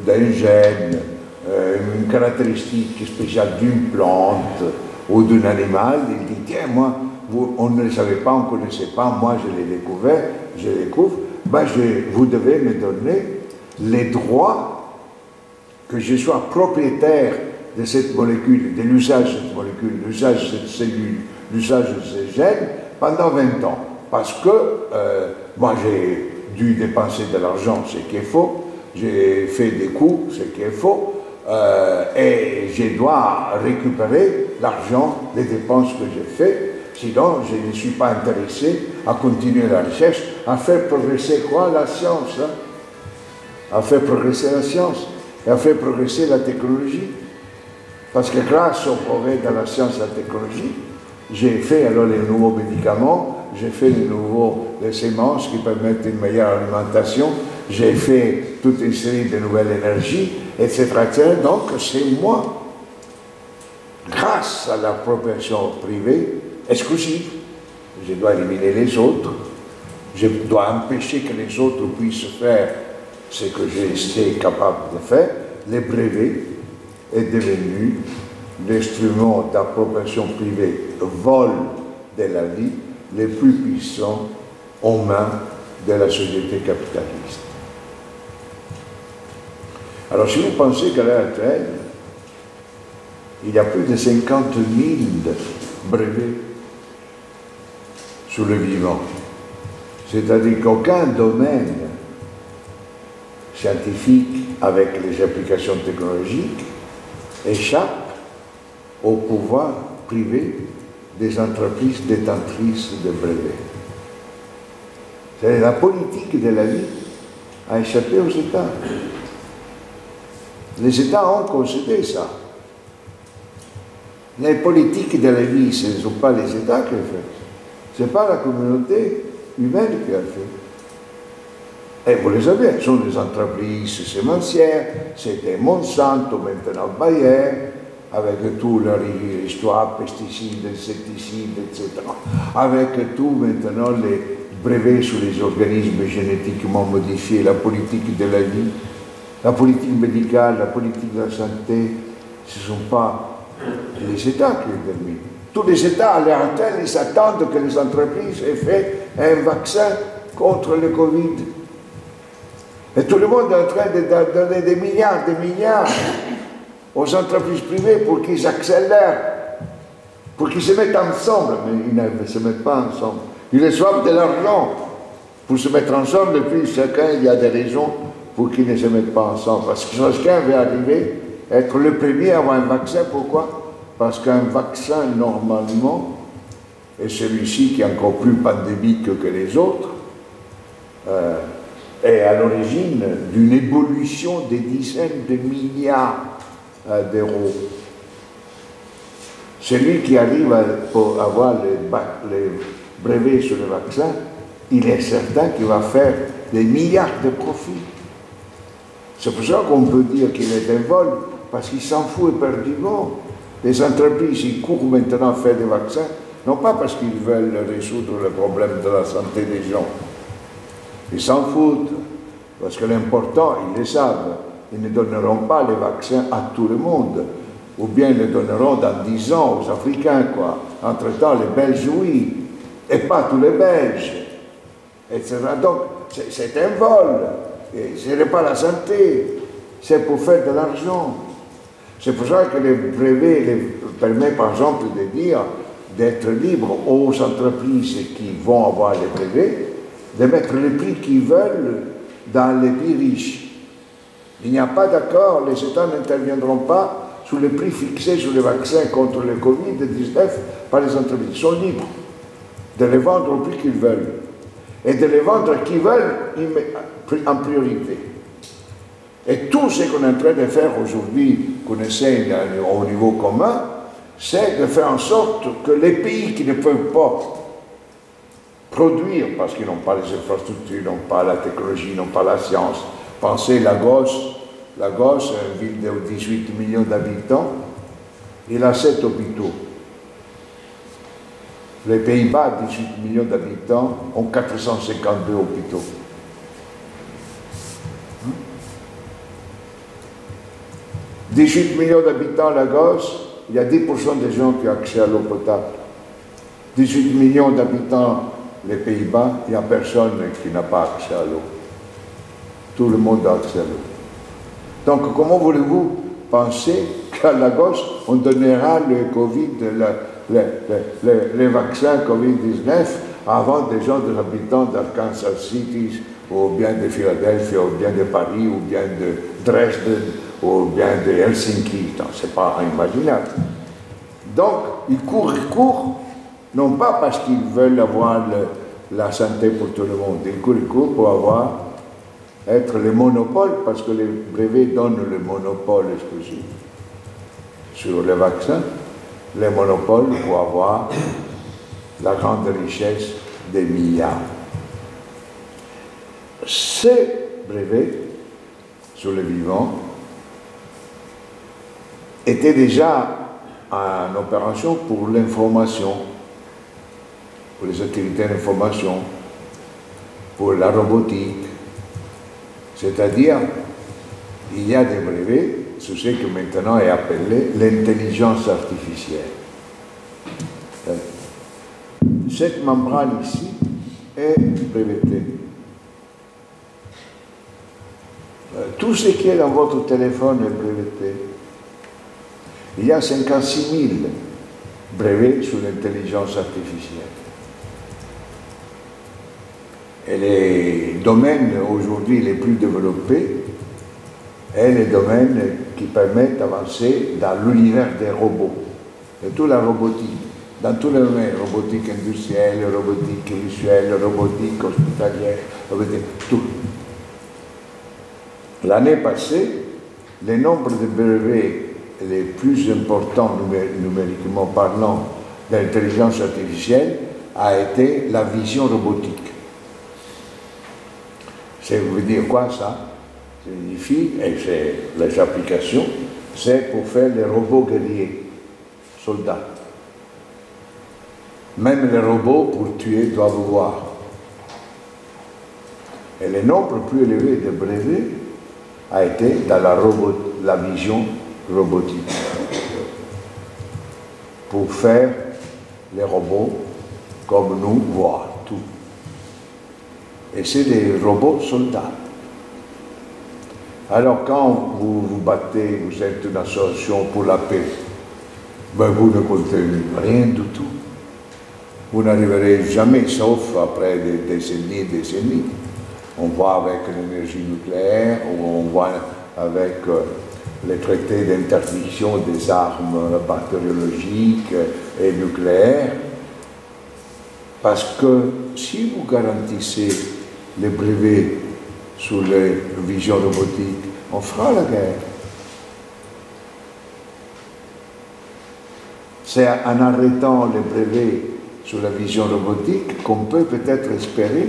d'un gène, une caractéristique spéciale d'une plante ou d'un animal, il dit, tiens, moi, on ne le savait pas, on ne connaissait pas, moi je l'ai découvert, je découvre, ben vous devez me donner les droits que je sois propriétaire de cette molécule, de l'usage de cette molécule, l'usage de cette cellule, l'usage de ces gènes, pendant 20 ans. Parce que moi j'ai dû dépenser de l'argent, ce qui est faux, j'ai fait des coûts, ce qui est faux, et je dois récupérer l'argent des dépenses que j'ai faites. Sinon, je ne suis pas intéressé à continuer la recherche, à faire progresser quoi? La science. Hein? À faire progresser la science et à faire progresser la technologie. Parce que grâce au progrès de la science et la technologie, j'ai fait alors les nouveaux médicaments, j'ai fait les semences qui permettent une meilleure alimentation, j'ai fait toute une série de nouvelles énergies, etc. etc. Donc, c'est moi, grâce à l'appropriation privée, exclusive, je dois éliminer les autres, je dois empêcher que les autres puissent faire ce que je suis capable de faire. Les brevets est devenu l'instrument d'appropriation privée, vol de la vie, les plus puissants aux mains de la société capitaliste. Alors si vous pensez qu'à l'heure actuelle, il y a plus de 50 000 brevets sur le vivant, c'est-à-dire qu'aucun domaine scientifique avec les applications technologiques échappe au pouvoir privé des entreprises détentrices de brevets. La politique de la vie a échappé aux États. Les États ont concédé ça. Les politiques de la vie, ce ne sont pas les États qui le font. Ce n'est pas la communauté humaine qui l'a fait. Et vous le savez, ce sont des entreprises sémencières, c'était Monsanto, maintenant Bayer, avec toute leur histoire, pesticides, insecticides, etc. Avec tout maintenant les brevets sur les organismes génétiquement modifiés, la politique de la vie, la politique médicale, la politique de la santé, ce ne sont pas les États qui les terminent. Tous les États, à l'heure actuelle, ils s'attendent que les entreprises aient fait un vaccin contre le Covid. Et tout le monde est en train de donner des milliards aux entreprises privées pour qu'ils accélèrent, pour qu'ils se mettent ensemble. Mais ils ne se mettent pas ensemble. Ils reçoivent de l'argent pour se mettre ensemble, et puis chacun, il y a des raisons pour qu'ils ne se mettent pas ensemble. Parce que chacun veut arriver à être le premier à avoir un vaccin. Pourquoi? Parce qu'un vaccin, normalement, et celui-ci qui est encore plus pandémique que les autres, est à l'origine d'une évolution des dizaines de milliards d'euros. Celui qui arrive à avoir les brevets sur le vaccin, il est certain qu'il va faire des milliards de profits. C'est pour ça qu'on peut dire qu'il est un vol, parce qu'il s'en fout éperdument. Les entreprises, ils courent maintenant à faire des vaccins, non pas parce qu'ils veulent résoudre le problème de la santé des gens. Ils s'en foutent, parce que l'important, ils le savent, ils ne donneront pas les vaccins à tout le monde, ou bien ils les donneront dans 10 ans aux Africains, quoi. Entre-temps, les Belges, oui, et pas tous les Belges, etc. Donc, c'est un vol, et ce n'est pas la santé, c'est pour faire de l'argent. C'est pour ça que les brevets permettent, par exemple, de dire d'être libre aux entreprises qui vont avoir les brevets, de mettre les prix qu'ils veulent dans les pays riches. Il n'y a pas d'accord, les États n'interviendront pas sur les prix fixés sur les vaccins contre le Covid-19 par les entreprises. Ils sont libres de les vendre au prix qu'ils veulent et de les vendre à qui veulent en priorité. Et tout ce qu'on est en train de faire aujourd'hui, qu'on essaie au niveau commun, c'est de faire en sorte que les pays qui ne peuvent pas produire, parce qu'ils n'ont pas les infrastructures, n'ont pas la technologie, n'ont pas la science. Pensez Lagos, c'est une ville de 18 millions d'habitants, il a 7 hôpitaux. Les Pays-Bas, 18 millions d'habitants, ont 452 hôpitaux. 18 millions d'habitants à Lagos, il y a 10% des gens qui ont accès à l'eau potable. 18 millions d'habitants les Pays-Bas, il n'y a personne qui n'a pas accès à l'eau. Tout le monde a accès à l'eau. Donc, comment voulez-vous penser qu'à Lagos, on donnera le Covid, les vaccins Covid-19 avant des gens, des habitants d'Arkansas City, ou bien de Philadelphie, ou bien de Paris, ou bien de Dresden, ou bien de Helsinki? Ce n'est pas inimaginable. Donc, ils courent, non pas parce qu'ils veulent avoir la santé pour tout le monde, ils courent pour être les monopoles, parce que les brevets donnent le monopole exclusif sur les vaccins, les monopoles pour avoir la grande richesse des milliards. Ces brevets sur le vivant étaient déjà en opération pour l'information. pour les activités d'information, pour la robotique. C'est-à-dire, il y a des brevets sur ce que maintenant est appelé l'intelligence artificielle. Cette membrane ici est brevetée. Tout ce qui est dans votre téléphone est breveté. Il y a 56 000 brevets sur l'intelligence artificielle. Et les domaines aujourd'hui les plus développés sont les domaines qui permettent d'avancer dans l'univers des robots, de toute la robotique, dans tous les domaines, robotique industrielle, robotique visuelle, robotique hospitalière, robotique, tout. L'année passée, le nombre de brevets les plus importants numériquement parlant de l'intelligence artificielle a été la vision robotique. Ça veut dire quoi ça? Ça signifie, et c'est les applications, c'est pour faire les robots guerriers, soldats. Même les robots pour tuer doivent voir. Et le nombre plus élevé de brevets a été dans la vision robotique, pour faire les robots comme nous voir tout. Et c'est des robots soldats. Alors quand vous vous battez, vous êtes une association pour la paix, ben vous ne comptez rien du tout. Vous n'arriverez jamais, sauf après des décennies et des décennies. On voit avec l'énergie nucléaire, ou on voit avec les traités d'interdiction des armes bactériologiques et nucléaires. Parce que si vous garantissez les brevets sur les visions robotiques, on fera la guerre. C'est en arrêtant les brevets sur la vision robotique qu'on peut peut-être espérer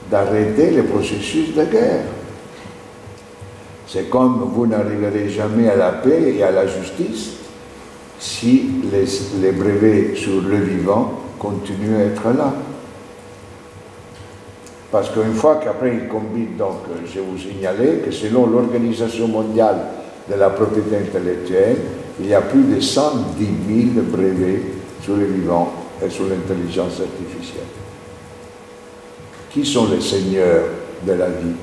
d'arrêter le processus de guerre. C'est comme vous n'arriverez jamais à la paix et à la justice si les brevets sur le vivant continuent à être là. Parce qu'une fois qu'après ils combinent, donc je vous signalais que selon l'Organisation mondiale de la propriété intellectuelle, il y a plus de 110 000 brevets sur le vivant et sur l'intelligence artificielle. Qui sont les seigneurs de la vie?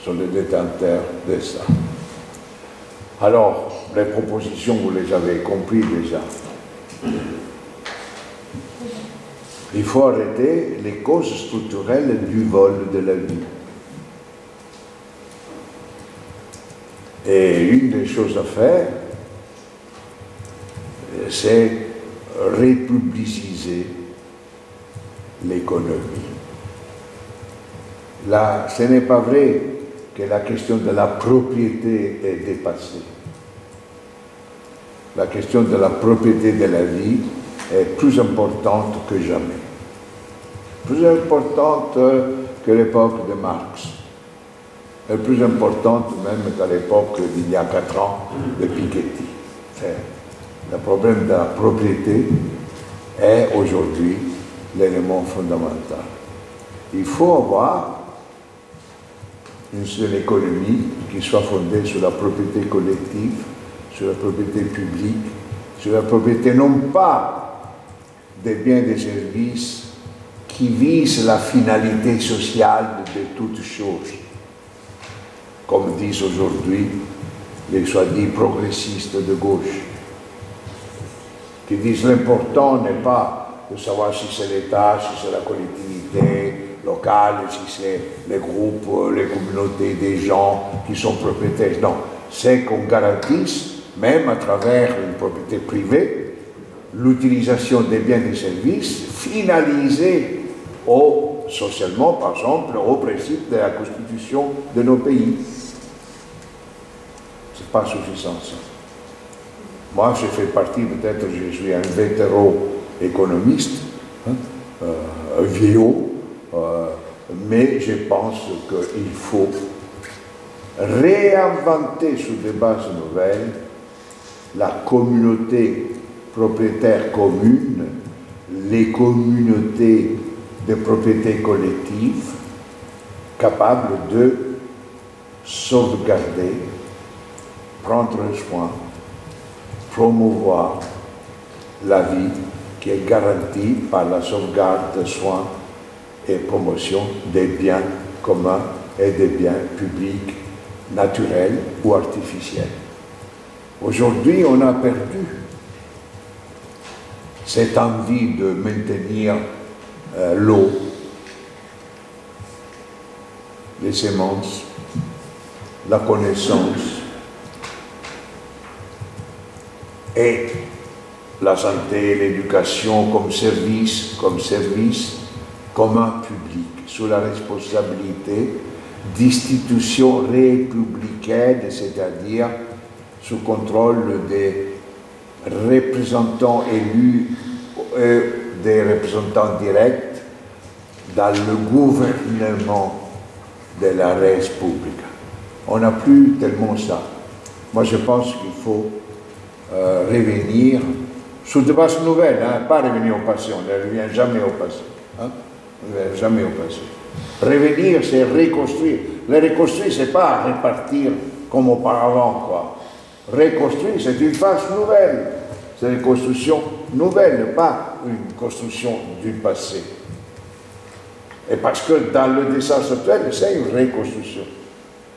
Sont les détenteurs de ça. Alors, les propositions, vous les avez compris déjà. Il faut arrêter les causes structurelles du vol de la vie. Et une des choses à faire, c'est républiciser l'économie. Là, ce n'est pas vrai que la question de la propriété est dépassée. La question de la propriété de la vie est plus importante que jamais. Plus importante que l'époque de Marx. Et plus importante même qu'à l'époque d'il y a 4 ans de Piketty. Le problème de la propriété est aujourd'hui l'élément fondamental. Il faut avoir une seule économie qui soit fondée sur la propriété collective, sur la propriété publique, sur la propriété non pas des biens et des services qui visent la finalité sociale de toutes choses, comme disent aujourd'hui les soi-disant progressistes de gauche, qui disent l'important n'est pas de savoir si c'est l'État, si c'est la collectivité locale, si c'est les groupes, les communautés des gens qui sont propriétaires. Non, c'est qu'on garantisse, même à travers une propriété privée, l'utilisation des biens et des services finalisés socialement, par exemple, au principe de la constitution de nos pays. C'est pas suffisant, ça. Moi, je fais partie, peut-être, je suis un vétéran économiste, un vieillot, mais je pense qu'il faut réinventer sur des bases nouvelles la communauté propriétaires communes, les communautés de propriété collective, capables de sauvegarder, prendre soin, promouvoir la vie qui est garantie par la sauvegarde, soins et promotion des biens communs et des biens publics, naturels ou artificiels. Aujourd'hui, on a perdu cette envie de maintenir l'eau, les semences, la connaissance et la santé, l'éducation comme service commun public, sous la responsabilité d'institutions républicaines, c'est-à-dire sous contrôle des représentants élus et des représentants directs dans le gouvernement de la res publica. On n'a plus tellement ça. Moi, je pense qu'il faut revenir sur de bases nouvelles, hein, pas revenir au passé, on ne revient jamais au passé. Hein, on ne revient jamais au passé. Revenir, c'est reconstruire. Le reconstruire, ce n'est pas repartir comme auparavant, quoi. Reconstruire, c'est une phase nouvelle. C'est une construction nouvelle, pas une construction du passé. Et parce que dans le désastre actuel, c'est une reconstruction.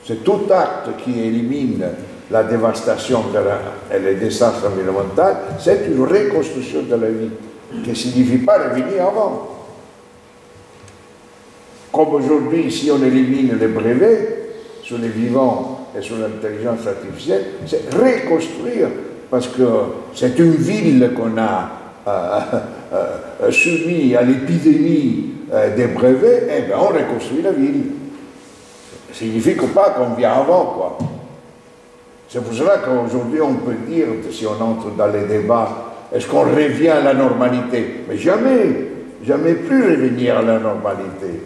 C'est tout acte qui élimine la dévastation et le désastre environnemental, c'est une reconstruction de la vie, qui ne signifie pas revenir avant. Comme aujourd'hui, si on élimine les brevets sur les vivants et sur l'intelligence artificielle, c'est reconstruire, parce que c'est une ville qu'on a soumise à l'épidémie des brevets, et bien on reconstruit la ville. Ça ne signifie pas qu'on vient avant, quoi. C'est pour cela qu'aujourd'hui on peut dire, si on entre dans les débats, est-ce qu'on revient à la normalité? Mais jamais, jamais plus revenir à la normalité.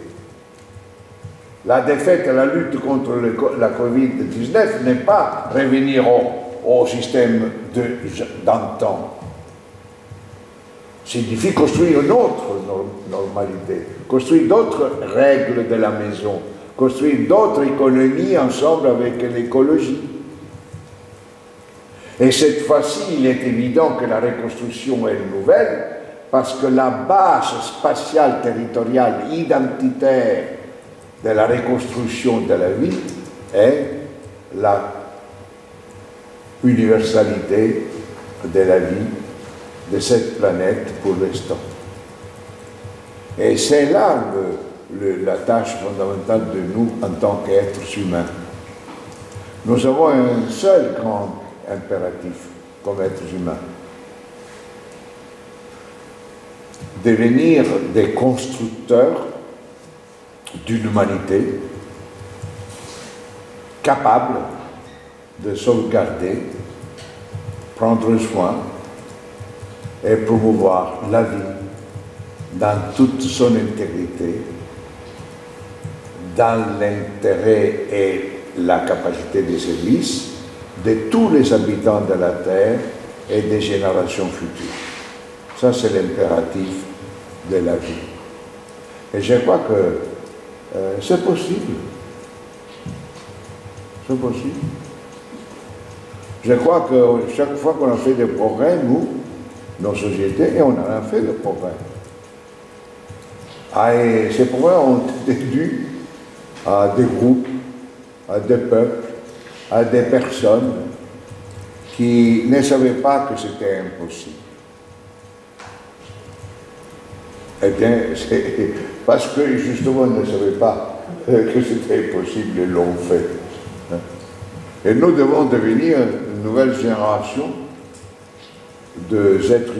La défaite et la lutte contre la Covid-19 n'est pas revenir au système d'antan. Signifie construire une autre normalité, construire d'autres règles de la maison, construire d'autres économies ensemble avec l'écologie. Et cette fois-ci, il est évident que la reconstruction est nouvelle, parce que la base spatiale territoriale identitaire de la reconstruction de la vie est la universalité de la vie de cette planète pour l'instant. Et c'est là la tâche fondamentale de nous en tant qu'êtres humains. Nous avons un seul grand impératif comme êtres humains. Devenir des constructeurs d'une humanité capable de sauvegarder, prendre soin et promouvoir la vie dans toute son intégrité, dans l'intérêt et la capacité de service de tous les habitants de la Terre et des générations futures. Ça, c'est l'impératif de la vie. Et je crois que c'est possible. C'est possible. Je crois que chaque fois qu'on a fait des progrès, nous, nos sociétés, et on en a fait des progrès. Et ces progrès ont été dus à des groupes, à des peuples, à des personnes qui ne savaient pas que c'était impossible. Eh bien, c'est parce que justement ils ne savaient pas que c'était impossible, ils l'ont fait. Et nous devons devenir une nouvelle génération d'êtres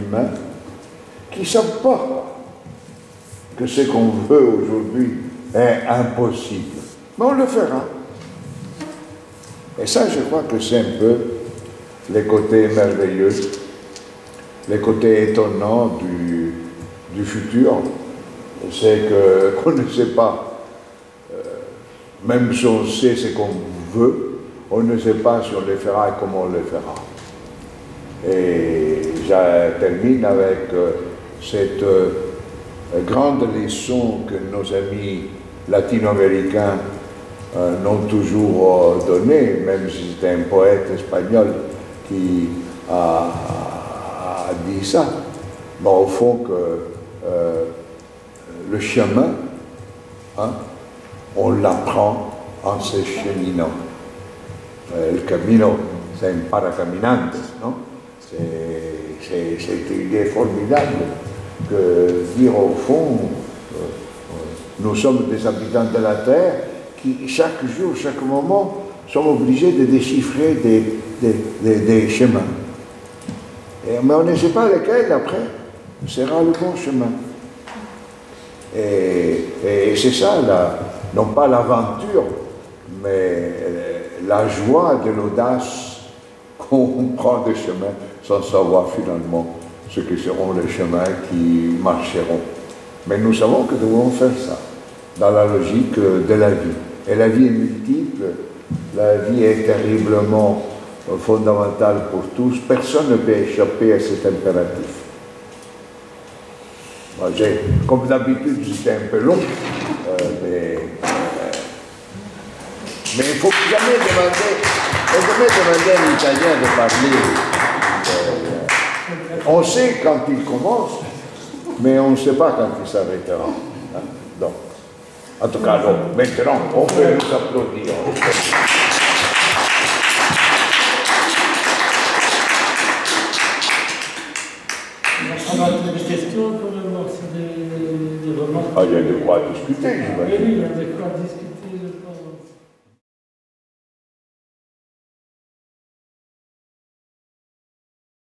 humains qui ne savent pas que ce qu'on veut aujourd'hui est impossible. Mais on le fera. Et ça, je crois que c'est un peu les côtés merveilleux, les côtés étonnants du futur. C'est qu'on ne sait pas, même si on sait ce qu'on veut, on ne sait pas si on le fera et comment on le fera. Et je termine avec cette grande leçon que nos amis latino-américains n'ont toujours donnée, même si c'était un poète espagnol qui a dit ça. Bon, au fond, que le chemin, hein, on l'apprend en se cheminant. Le camino, c'est un paracaminante, non? C'est une idée formidable que dire au fond, nous sommes des habitants de la Terre qui, chaque jour, chaque moment, sommes obligés de déchiffrer des chemins. Mais on ne sait pas lequel, après, sera le bon chemin. Et c'est ça, non pas l'aventure, mais la joie de l'audace qu'on prend des chemins sans savoir finalement ce que seront les chemins qui marcheront. Mais nous savons que nous devons faire ça, dans la logique de la vie. Et la vie est multiple, la vie est terriblement fondamentale pour tous, personne ne peut échapper à cet impératif. Moi, comme d'habitude, c'était un peu long, mais il ne faut jamais demander à l'Italien de parler. On sait quand il commence, mais on ne sait pas quand il s'arrêtera. Hein? Donc, en tout cas, donc, maintenant, on peut nous applaudir. On a des questions pour le voir, c'est des remarques. Ah, il y a de quoi discuter, j'imagine. Oui, il y a de quoi discuter.